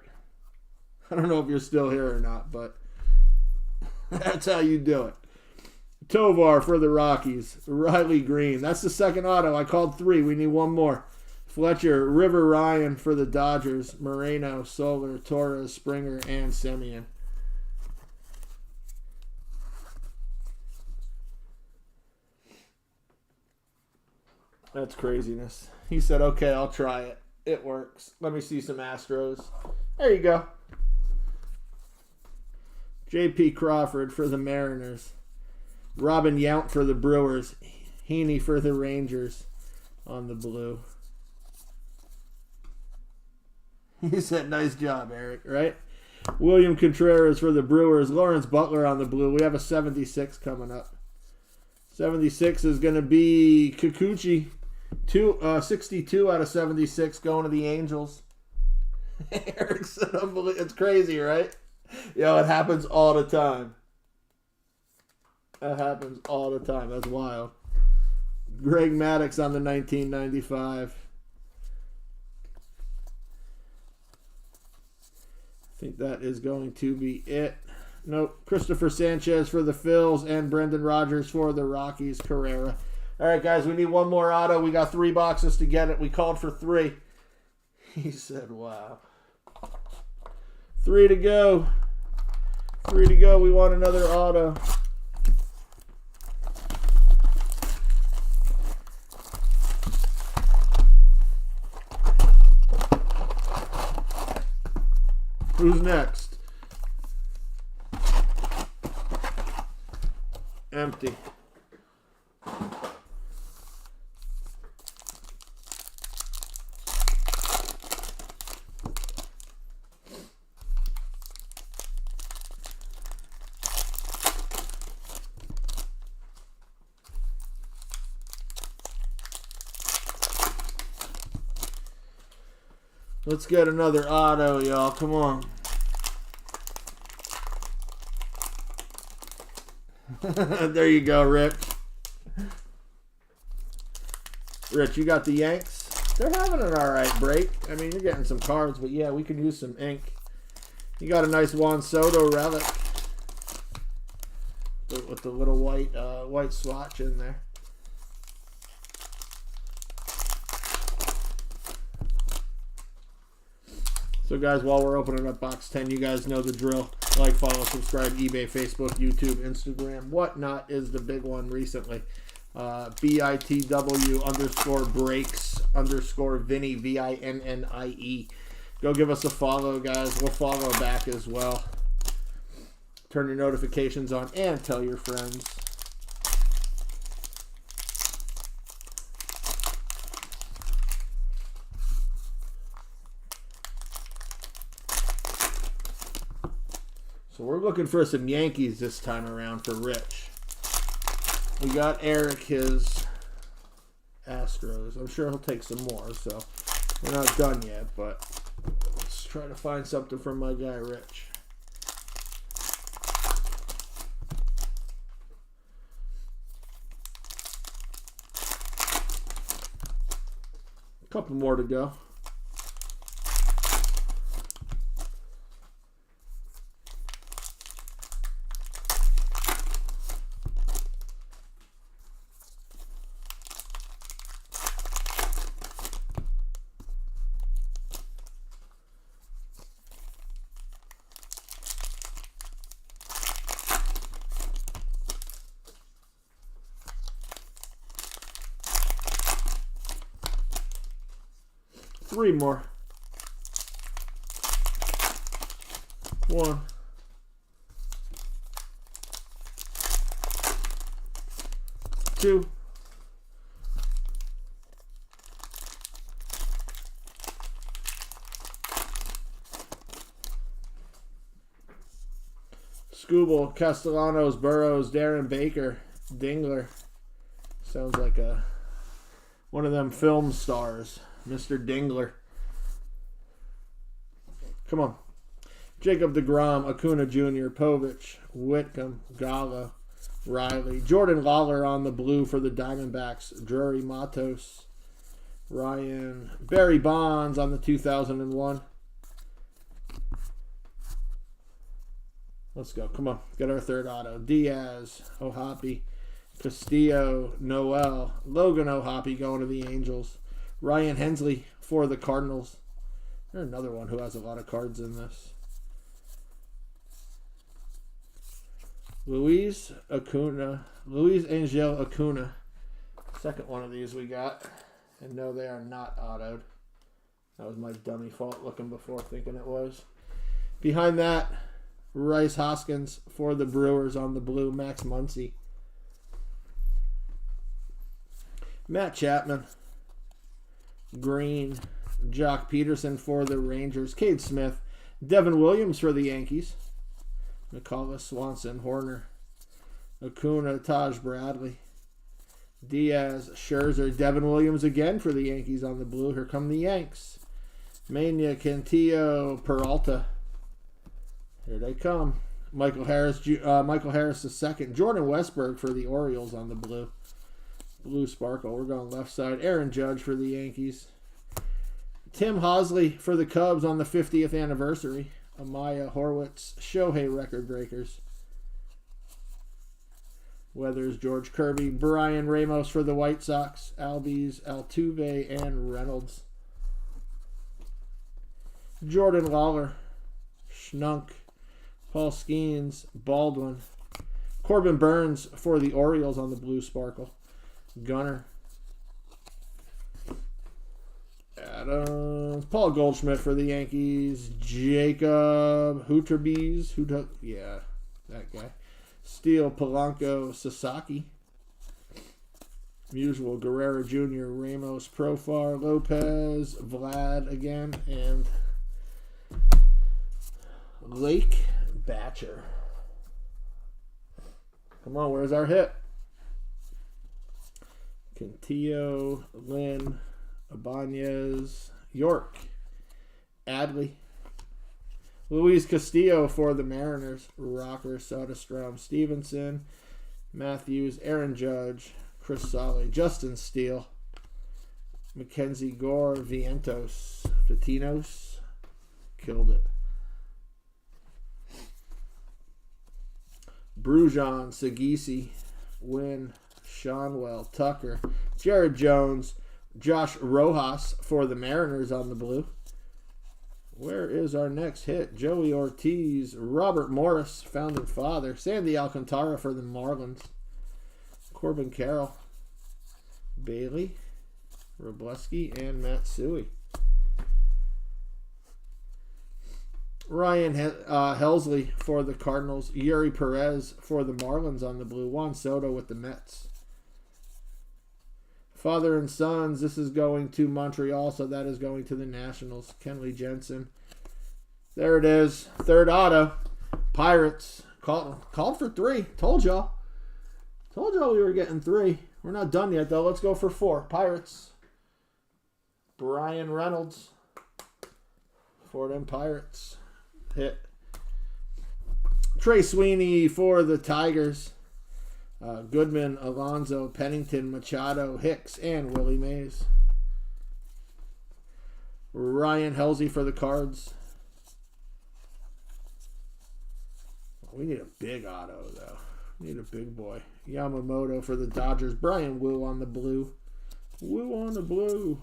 I don't know if you're still here or not, but that's how you do it. Tovar for the Rockies. Riley Green. That's the second auto. I called 3. We need 1 more. Fletcher, River Ryan for the Dodgers. Moreno, Soler, Torres, Springer, and Semien. That's craziness. He said, okay, I'll try it. It works. Let me see some Astros. There you go. J.P. Crawford for the Mariners. Robin Yount for the Brewers. Heaney for the Rangers on the blue. He said, nice job, Eric, right? William Contreras for the Brewers. Lawrence Butler on the blue. We have a 76 coming up. 76 is going to be Kikuchi. 62 out of 76 going to the Angels. Eric said, it's crazy, right? Yo, it happens all the time. That happens all the time. That's wild. Greg Maddux on the 1995. I think that is going to be it. Nope. Christopher Sanchez for the Phils and Brendan Rodgers for the Rockies. Carrera. All right, guys, we need 1 more auto. We got 3 boxes to get it. We called for 3. He said, wow. 3 to go. 3 to go. We want another auto. Who's next? Empty. Let's get another auto, y'all. Come on. There you go, Rich. Rich, you got the Yanks? They're having an alright break. I mean, you're getting some cards, but yeah, we can use some ink. You got a nice Juan Soto relic with the little white swatch in there. So guys, while we're opening up box 10, you guys know the drill. Like, follow, subscribe, eBay, Facebook, YouTube, Instagram. Whatnot is the big one recently. BITW _breaks _ Vinny, VINNIE. Go give us a follow, guys. We'll follow back as well. Turn your notifications on and tell your friends. So we're looking for some Yankees this time around for Rich. We got Eric his Astros. I'm sure he'll take some more, so we're not done yet, but let's try to find something from my guy Rich. A couple more to go. Three more. 1, 2, 'Scooble, Castellanos, Burrows, Darren Baker, Dingler. Sounds like one of them film stars. Mr. Dingler. Come on. Jacob deGrom, Acuna Jr., Povich, Whitcomb, Gallo, Riley. Jordan Lawler on the blue for the Diamondbacks. Drury Matos. Ryan. Barry Bonds on the 2001. Let's go. Come on. Get our third auto. Diaz, O'Hoppe, Castillo, Noel, Logan O'Hoppe going to the Angels. Ryan Hensley for the Cardinals. There's another one who has a lot of cards in this. Luis Angel Acuna. Second one of these we got. And no, they are not autoed. That was my dummy fault looking before thinking it was. Behind that, Rice Hoskins for the Brewers on the blue. Max Muncy. Matt Chapman. Green, Jock Peterson for the Rangers, Cade Smith, Devin Williams for the Yankees, McCullough, Swanson, Horner, Acuna, Taj Bradley, Diaz, Scherzer, Devin Williams again for the Yankees on the blue. Here come the Yanks. Mania, Cantillo, Peralta. Here they come. Michael Harris II, Jordan Westburg for the Orioles on the blue. Blue sparkle. We're going left side. Aaron Judge for the Yankees. Tim Hosley for the Cubs on the 50th anniversary. Amaya Horwitz. Shohei record breakers. Weathers, George Kirby. Brian Ramos for the White Sox. Albies, Altuve, and Reynolds. Jordan Lawler. Schnunk. Paul Skeens. Baldwin. Corbin Burns for the Orioles on the blue sparkle. Gunner. Adams. Paul Goldschmidt for the Yankees. Jacob Hooterbees. Yeah, that guy. Steele, Polanco, Sasaki. Usual Guerrero Jr., Ramos, Profar, Lopez, Vlad again, and Lake Batcher. Come on, where's our hit? Cantillo, Lynn, Ibanez, York, Adley. Luis Castillo for the Mariners. Rocker, Soderstrom, Stevenson, Matthews, Aaron Judge, Chris Solly, Justin Steele, Mackenzie Gore, Vientos, Vitinos. Killed it. Brujon, Sagisi, Wynn, Shonwell, Tucker, Jared Jones, Josh Rojas for the Mariners on the blue. Where is our next hit? Joey Ortiz, Robert Morris, founding father, Sandy Alcantara for the Marlins, Corbin Carroll, Bailey, Robleski, and Matsui. Ryan Helsley for the Cardinals, Yuri Perez for the Marlins on the blue, Juan Soto with the Mets. Father and Sons, this is going to Montreal, so that is going to the Nationals. Kenley Jensen. There it is. Third auto. Pirates. Called for 3. Told y'all. Told y'all we were getting 3. We're not done yet, though. Let's go for 4. Pirates. Brian Reynolds. For them Pirates. Hit. Trey Sweeney for the Tigers. Goodman, Alonso, Pennington, Machado, Hicks, and Willie Mays. Ryan Helsley for the Cards. We need a big auto, though. We need a big boy. Yamamoto for the Dodgers. Brian Wu on the blue. Wu on the blue.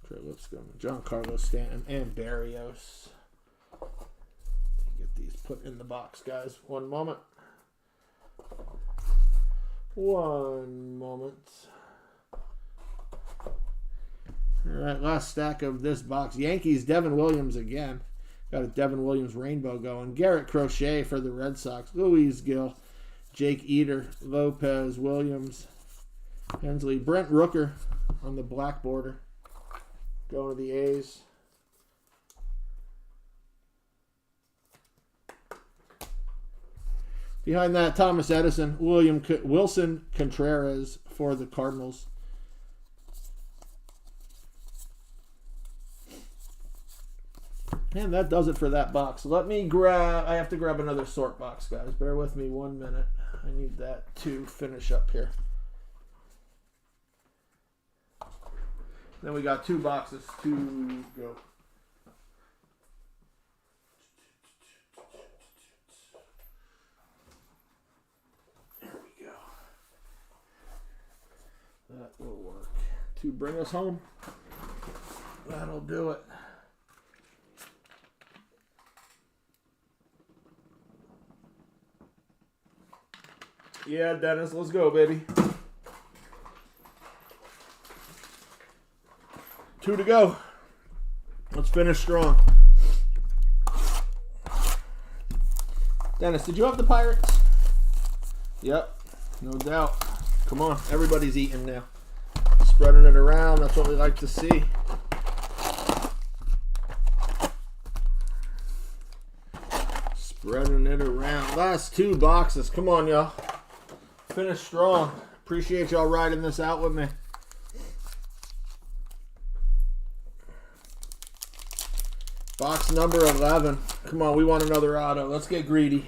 Trey Lipscomb, Giancarlo Stanton, and Barrios. Get these put in the box, guys. One moment. One moment. Alright, last stack of this box. Yankees, Devin Williams again. Got a Devin Williams rainbow going. Garrett Crochet for the Red Sox. Louise Gill. Jake Eater. Lopez. Williams. Hensley. Brent Rooker on the black border. Going to the A's. Behind that, Thomas Edison, Wilson Contreras for the Cardinals. And that does it for that box. Let me grab, I have to grab another sort box, guys. Bear with me 1 minute. I need that to finish up here. Then we got 2 boxes to go. That will work. To bring us home. That'll do it. Yeah, Dennis, let's go, baby. 2 to go. Let's finish strong. Dennis, did you have the Pirates? Yep, no doubt. Come on, everybody's eating now. Spreading it around, that's what we like to see. Spreading it around. Last 2 boxes. Come on, y'all. Finish strong. Appreciate y'all riding this out with me. Box number 11. Come on, we want another auto. Let's get greedy.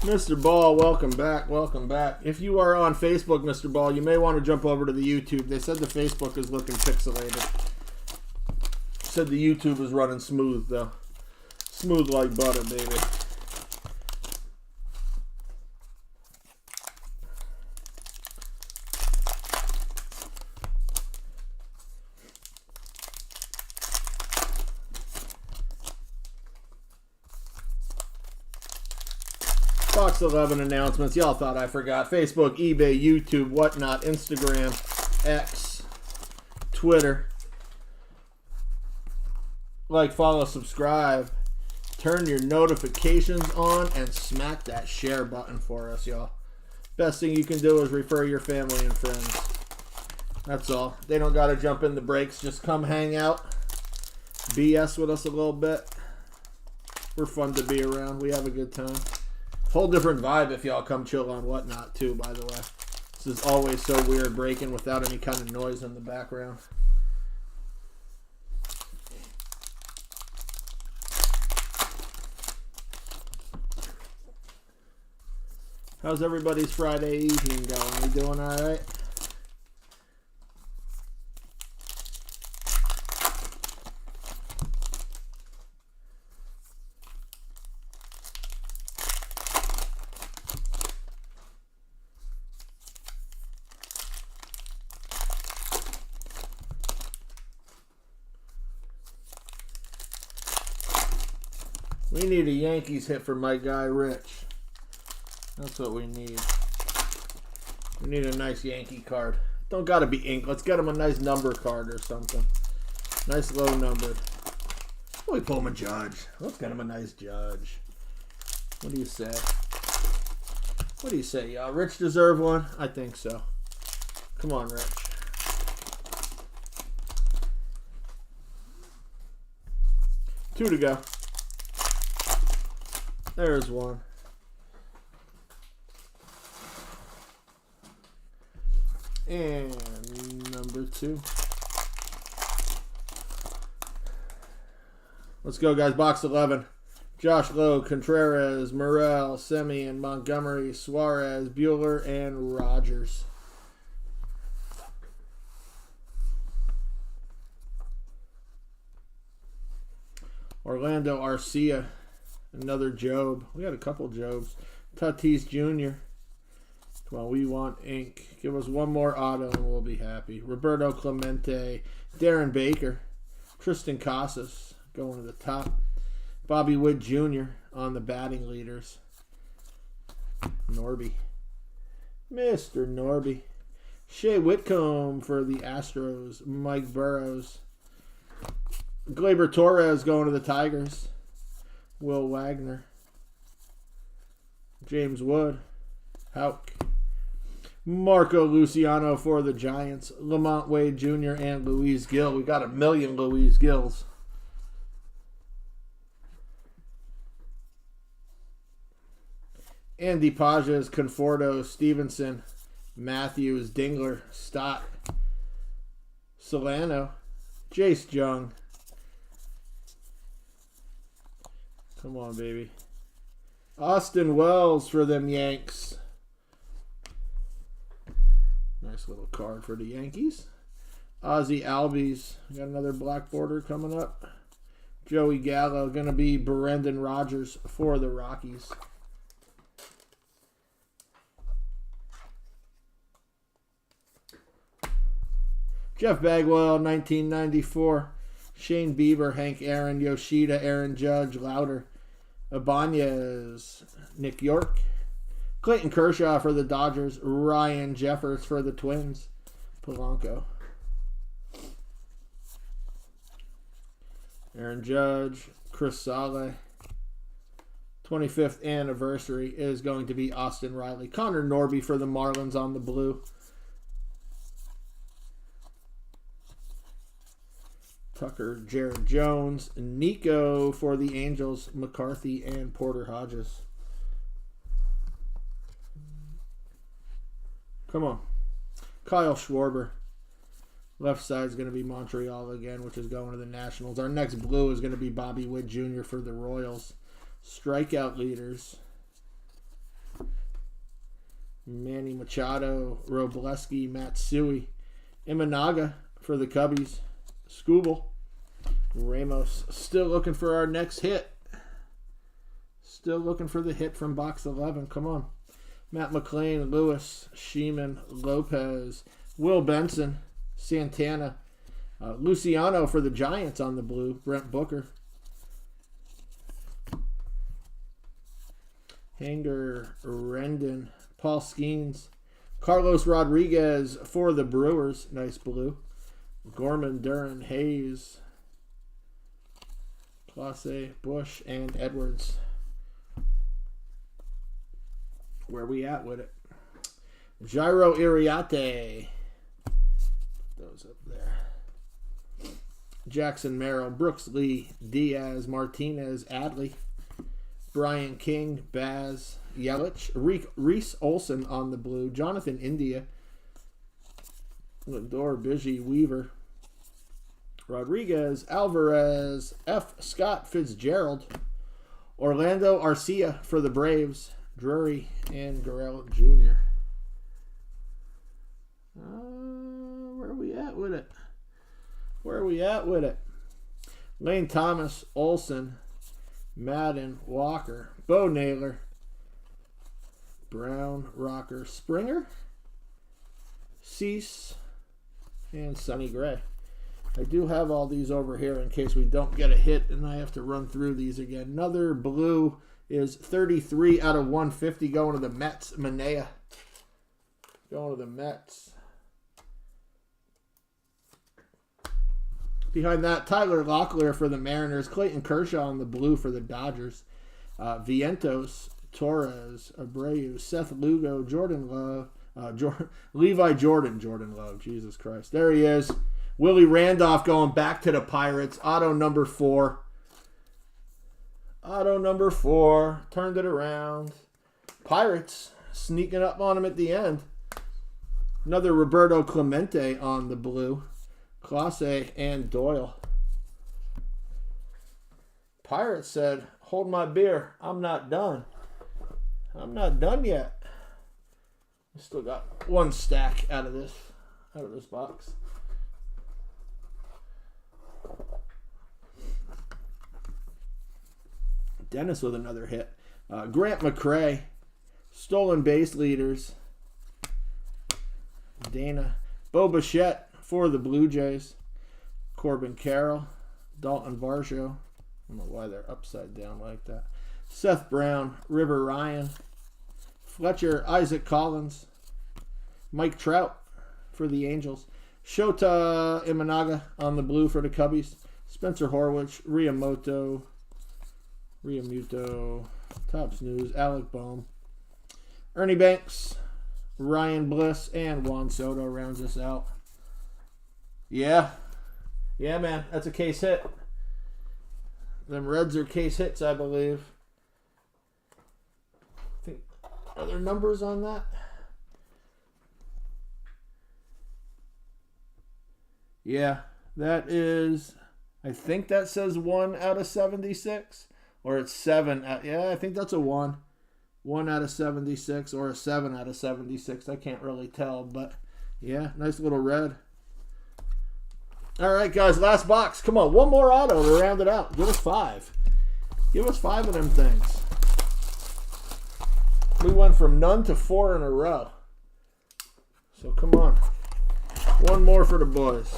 Mr. Ball, welcome back. Welcome back. If you are on Facebook, Mr. Ball, you may want to jump over to the YouTube. They said the Facebook is looking pixelated. Said the YouTube is running smooth, though. Smooth like butter, baby. Box 11 announcements. Y'all thought I forgot. Facebook, eBay, YouTube, whatnot, Instagram, X, Twitter. Like, follow, subscribe. Turn your notifications on and smack that share button for us, y'all. Best thing you can do is refer your family and friends. That's all. They don't got to jump in the breaks. Just come hang out. BS with us a little bit. We're fun to be around. We have a good time. Whole different vibe if y'all come chill on whatnot too, by the way. This is always so weird breaking without any kind of noise in the background. How's everybody's Friday evening going? You doing all right? We need a Yankees hit for my guy Rich. That's what we need. We need a nice Yankee card. Don't gotta be ink. Let's get him a nice number card or something. Nice low numbered. We pull him a Judge. Let's get him a nice Judge. What do you say? What do you say, y'all? Rich deserve one? I think so. Come on, Rich. Two to go. There's one. And number 2. Let's go, guys. Box 11. Josh Lowe, Contreras, Morel, Semien, Montgomery, Suarez, Buehler, and Rogers. Orlando Arcia. Another Job. We got a couple Jobs. Tatis Jr. Come on, we want ink. Give us one more auto and we'll be happy. Roberto Clemente. Darren Baker. Tristan Casas going to the top. Bobby Witt Jr. on the batting leaders. Norby. Mr. Norby. Shea Whitcomb for the Astros. Mike Burrows. Gleyber Torres going to the Tigers. Will Wagner. James Wood. Houck. Marco Luciano for the Giants. Lamont Wade Jr. and Luis Gill. We got a million Luis Gills. Andy Pages, Conforto, Stevenson, Matthews, Dingler, Stott, Solano, Jace Jung. Come on, baby. Austin Wells for them Yanks. Nice little card for the Yankees. Ozzie Albies. Got another black border coming up. Joey Gallo. Going to be Brendan Rodgers for the Rockies. Jeff Bagwell, 1994. Shane Bieber, Hank Aaron, Yoshida, Aaron Judge, Louder. Ibanez, Nick York. Clayton Kershaw for the Dodgers. Ryan Jeffers for the Twins. Polanco. Aaron Judge. Chris Sale. 25th anniversary is going to be Austin Riley. Connor Norby for the Marlins on the blue. Tucker, Jared Jones, Nico for the Angels, McCarthy, and Porter Hodges. Come on. Kyle Schwarber. Left side is going to be Montreal again, which is going to the Nationals. Our next blue is going to be Bobby Witt Jr. for the Royals. Strikeout leaders. Manny Machado, Robleski, Matsui. Imanaga for the Cubbies. Skubal. Ramos. Still looking for our next hit. Still looking for the hit from box 11. Come on. Matt McClain, Lewis, Sheeman, Lopez, Will Benson, Santana, Luciano for the Giants on the blue. Brent Booker. Hanger, Rendon, Paul Skeens, Carlos Rodriguez for the Brewers. Nice blue. Gorman, Duran, Hayes, Clase, Bush, and Edwards. Where we at with it? Jairo Iriarte. Those up there. Jackson Merrill, Brooks Lee, Diaz, Martinez, Adley, Brian King, Baz, Yelich. Reese Olson on the blue. Jonathan India. Lindor, Biggie, Weaver. Rodriguez, Alvarez, F. Scott Fitzgerald. Orlando Arcia for the Braves. Drury and Guerrero Jr. Where are we at with it? Where are we at with it? Lane Thomas, Olson, Madden, Walker, Bo Naylor, Brown, Rocker, Springer, Cease, and Sonny Gray. I do have all these over here in case we don't get a hit and I have to run through these again. Another blue is 33 out of 150 going to the Mets. Manea going to the Mets. Behind that, Tyler Locklear for the Mariners. Clayton Kershaw on the blue for the Dodgers. Vientos, Torres, Abreu, Seth Lugo, Jordan Love, Levi Jordan Love. Jesus Christ. There he is. Willie Randolph going back to the Pirates. Auto number 4. Auto number 4. Turned it around. Pirates sneaking up on him at the end. Another Roberto Clemente on the blue. Clase and Doyle. Pirates said, hold my beer. I'm not done. I'm not done yet. I still got one stack out of this box. Dennis with another hit. Grant McCray. Stolen base leaders. Dana. Bo Bichette for the Blue Jays. Corbin Carroll. Dalton Varsho. I don't know why they're upside down like that. Seth Brown. River Ryan. Fletcher. Isaac Collins. Mike Trout for the Angels. Shota Imanaga on the blue for the Cubbies. Spencer Horwich. Riamuto, Topps News, Alec Bohm, Ernie Banks, Ryan Bliss, and Juan Soto rounds us out. Yeah, man, that's a case hit. Them Reds are case hits, I believe. Are there numbers on that? Yeah, that is, I think that says 1 out of 76. Or it's 7. Yeah, I think that's a 1. 1 out of 76 or a 7 out of 76. I can't really tell, but yeah, nice little red. All right, guys, last box. Come on, one more auto to round it out. Give us 5. Give us 5 of them things. We went from none to 4 in a row. So come on. One more for the boys.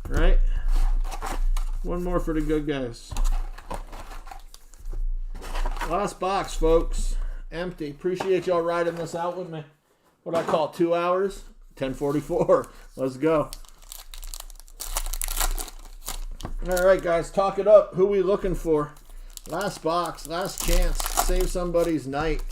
Right? One more for the good guys. Last box, folks. Empty. Appreciate y'all riding this out with me. What I call 2 hours? 10:44. Let's go. All right, guys. Talk it up. Who we looking for? Last box. Last chance. Save somebody's night.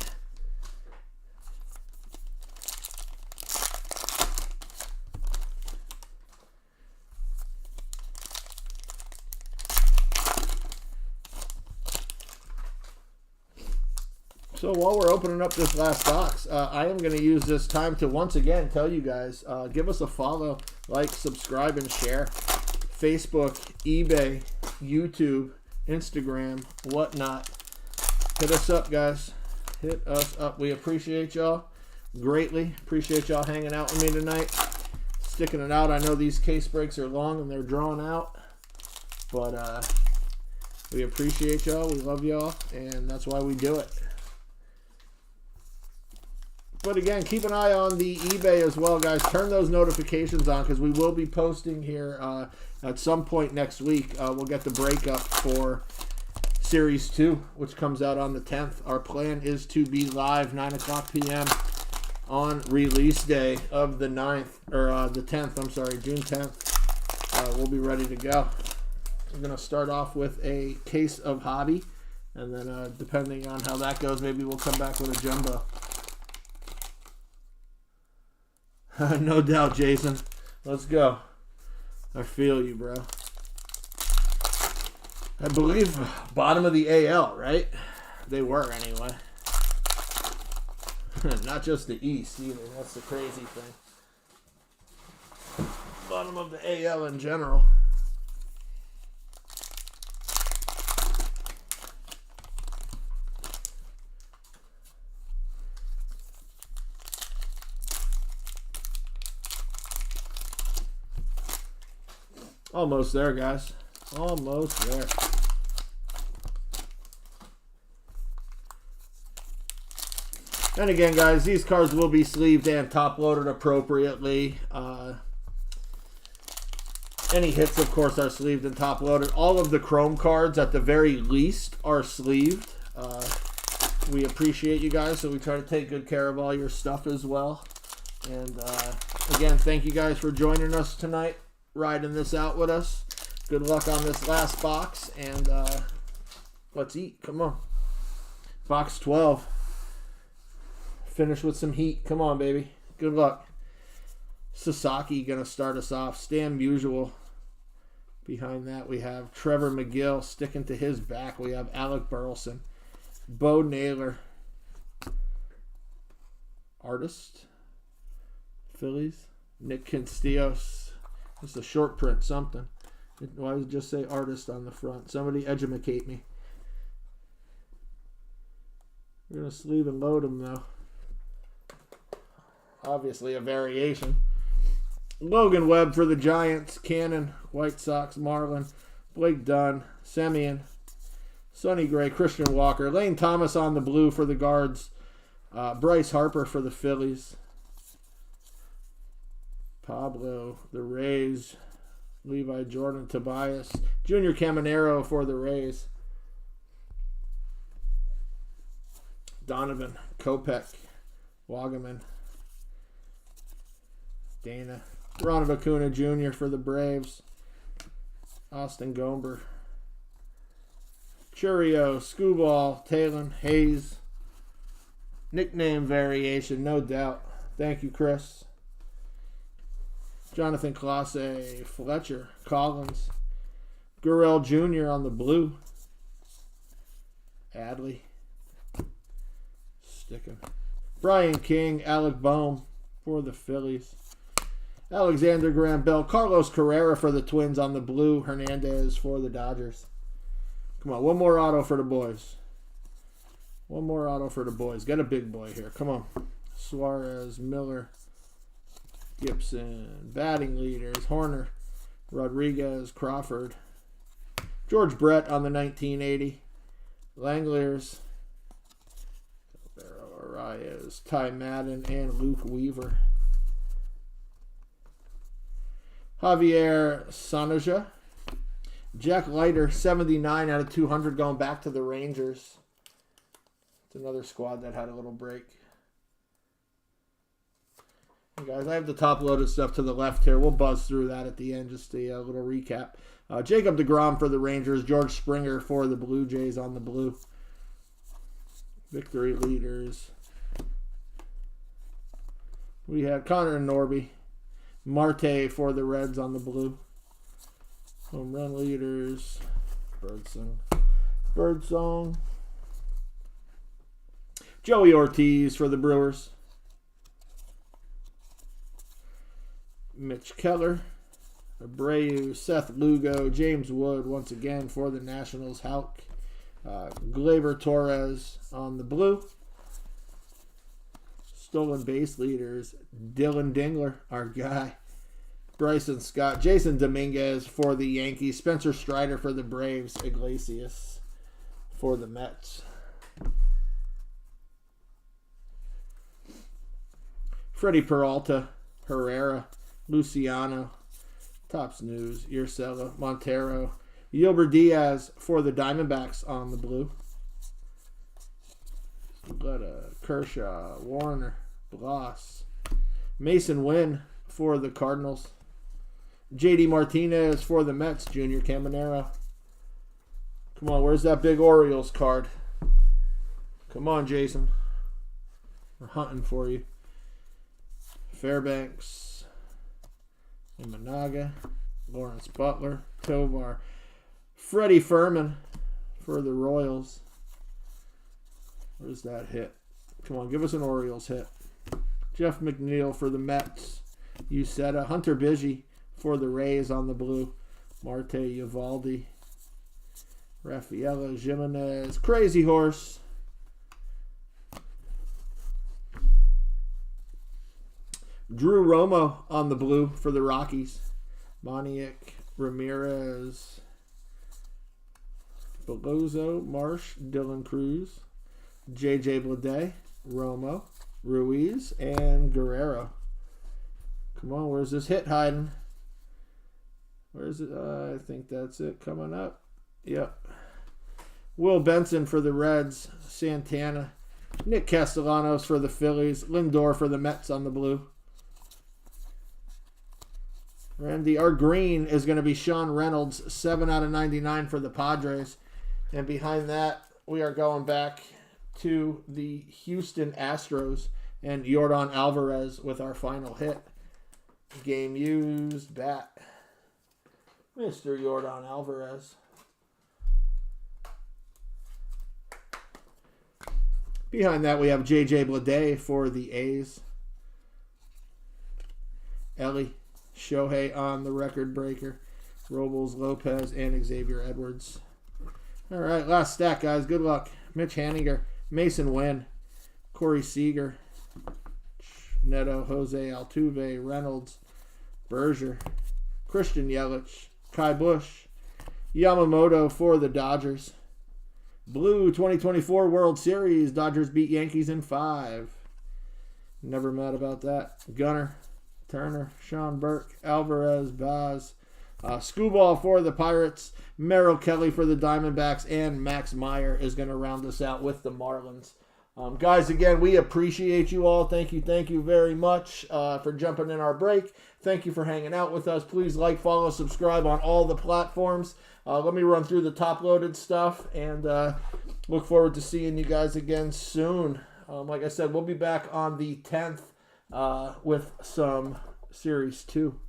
So while we're opening up this last box, I am going to use this time to once again tell you guys, give us a follow, like, subscribe, and share. Facebook, eBay, YouTube, Instagram, whatnot. Hit us up, guys. Hit us up. We appreciate y'all greatly. Appreciate y'all hanging out with me tonight. Sticking it out. I know these case breaks are long and they're drawn out. But we appreciate y'all. We love y'all. And that's why we do it. But again, keep an eye on the eBay as well, guys. Turn those notifications on because we will be posting here at some point next week. We'll get the breakup for Series 2, which comes out on the 10th. Our plan is to be live 9 o'clock p.m. on release day of the 9th, or the 10th, I'm sorry, June 10th. We'll be ready to go. We're going to start off with a case of hobby, and then depending on how that goes, maybe we'll come back with a jumbo. No doubt, Jason. Let's go. I feel you, bro. I believe bottom of the AL, right? They were, anyway. Not just the East either. That's the crazy thing. Bottom of the AL in general. Almost there, guys. Almost there. And again, guys, these cards will be sleeved and top-loaded appropriately. Any hits, of course, are sleeved and top-loaded. All of the Chrome cards, at the very least, are sleeved. We appreciate you guys, so we try to take good care of all your stuff as well. And again, thank you guys for joining us tonight, riding this out with us. Good luck on this last box, and let's eat. Come on. Box 12. Finish with some heat. Come on, baby. Good luck. Sasaki going to start us off. Stan Musial. Behind that, we have Trevor McGill sticking to his back. We have Alec Burleson. Bo Naylor. Artist. Phillies. Nick Castillos. It's a short print, something. Why does it just say artist on the front? Somebody educate me. We're going to sleeve and load him, though. Obviously a variation. Logan Webb for the Giants. Cannon, White Sox, Marlin, Blake Dunn, Semien, Sonny Gray, Christian Walker, Lane Thomas on the blue for the Guards, Bryce Harper for the Phillies, Pablo, the Rays, Levi Jordan, Tobias, Junior Caminero for the Rays, Donovan, Kopech, Wagaman, Dana, Ronald Acuna Jr. for the Braves, Austin Gomber, Churio, Scooball, Talon, Hayes, nickname variation, no doubt. Thank you, Chris. Jonathan Clase, Fletcher, Collins, Gurrell Jr. on the blue, Adley, sticking, Brian King, Alec Boehm for the Phillies, Alexander Graham Bell, Carlos Carrera for the Twins on the blue, Hernandez for the Dodgers. Come on, one more auto for the boys. One more auto for the boys. Get a big boy here. Come on. Suarez, Miller, Gibson, batting leaders, Horner, Rodriguez, Crawford, George Brett on the 1980, Langoliers, Arias, Ty Madden, and Luke Weaver. Javier Sonoja, Jack Leiter, 79 out of 200 going back to the Rangers. It's another squad that had a little break. Hey guys, I have the top-loaded stuff to the left here. We'll buzz through that at the end, just a little recap. Jacob deGrom for the Rangers. George Springer for the Blue Jays on the blue. Victory leaders. We had Connor Norby. Marte for the Reds on the blue. Home run leaders. Birdsong. Joey Ortiz for the Brewers. Mitch Keller. Abreu. Seth Lugo. James Wood once again for the Nationals. Houck. Gleyber Torres on the blue. Stolen base leaders. Dylan Dingler, our guy. Bryson Scott. Jason Dominguez for the Yankees. Spencer Strider for the Braves. Iglesias for the Mets. Freddie Peralta. Herrera. Luciano. Topps News. Urcela. Montero. Yilber Diaz for the Diamondbacks on the blue. Kershaw. Warner. Bloss. Mason Wynn for the Cardinals. JD Martinez for the Mets. Junior Caminero. Come on, where's that big Orioles card? Come on, Jason. We're hunting for you. Fairbanks. Imanaga. Lawrence Butler. Tovar. Freddie Furman for the Royals. Where's that hit? Come on, give us an Orioles hit. Jeff McNeil for the Mets. Uceta. Hunter Bigi for the Rays on the blue. Marte Eovaldi. Rafaela Jimenez. Crazy Horse. Drew Romo on the blue for the Rockies. Moniak, Ramirez, Belozo, Marsh, Dylan Cruz, J.J. Bleday, Romo, Ruiz, and Guerrero. Come on, where's this hit hiding? Where's it? I think that's it coming up. Yep. Will Benson for the Reds. Santana. Nick Castellanos for the Phillies. Lindor for the Mets on the blue. Randy, our green is going to be Sean Reynolds, 7 out of 99 for the Padres. And behind that, we are going back to the Houston Astros and Yordan Alvarez with our final hit. Game used bat. Mr. Yordan Alvarez. Behind that, we have J.J. Bleday for the A's. Ellie. Shohei on the record breaker. Robles, Lopez, and Xavier Edwards. All right, last stack, guys. Good luck. Mitch Haniger, Mason Wynn, Corey Seager, Neto, Jose Altuve, Reynolds, Berger, Christian Yelich, Kai Busch, Yamamoto for the Dodgers. Blue 2024 World Series. Dodgers beat Yankees in 5. Never mad about that. Gunner, Turner, Sean Burke, Alvarez, Baz, Scooball for the Pirates, Merrill Kelly for the Diamondbacks, and Max Meyer is going to round us out with the Marlins. Guys, again, we appreciate you all. Thank you very much for jumping in our break. Thank you for hanging out with us. Please like, follow, subscribe on all the platforms. Let me run through the top-loaded stuff, and look forward to seeing you guys again soon. Like I said, we'll be back on the 10th with some Series 2.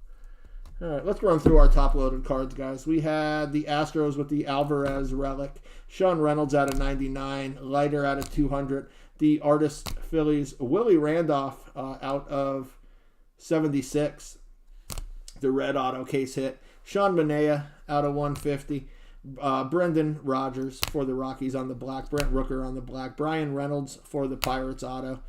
All right, let's run through our top-loaded cards, guys. We had the Astros with the Alvarez relic, Sean Reynolds out of 99, Leiter out of 200, the Artist Phillies, Willie Randolph out of 76, the red auto case hit, Sean Manaea out of 150, Brendan Rodgers for the Rockies on the black, Brent Rooker on the black, Brian Reynolds for the Pirates auto,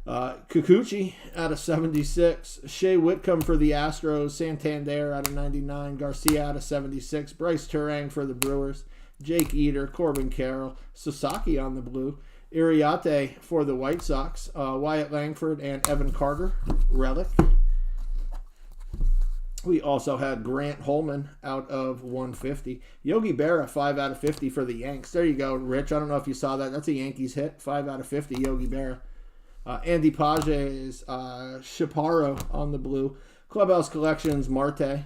Kikuchi out of 76, Shea Whitcomb for the Astros, Santander out of 99, Garcia out of 76, Bryce Turang for the Brewers, Jake Eater, Corbin Carroll, Sasaki on the blue, Iriarte for the White Sox, Wyatt Langford and Evan Carter, relic. We also had Grant Holman out of 150. Yogi Berra, 5 out of 50 for the Yanks. There you go, Rich. I don't know if you saw that. That's a Yankees hit. 5 out of 50, Yogi Berra. Andy Pages, Chaparro on the blue. Clubhouse Collections, Marte.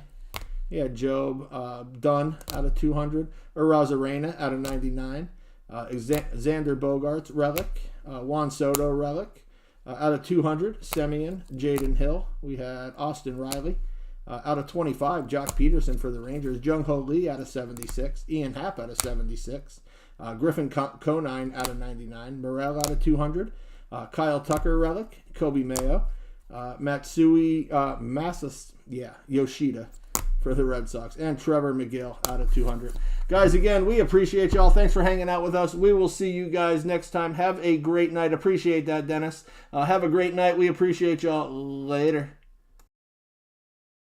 Yeah, Job Dunn out of 200. Urazarena out of 99. Xander Bogaerts, relic. Juan Soto, relic. Out of 200, Semien, Jaden Hill. We had Austin Riley. Out of 25, Jock Peterson for the Rangers. Jung Ho Lee out of 76. Ian Happ out of 76. Griffin Conine out of 99. Morel out of 200. Kyle Tucker relic. Kobe Mayo. Matsui Yoshida for the Red Sox. And Trevor McGill out of 200. Guys, again, we appreciate y'all. Thanks for hanging out with us. We will see you guys next time. Have a great night. Appreciate that, Dennis. Have a great night. We appreciate y'all. Later.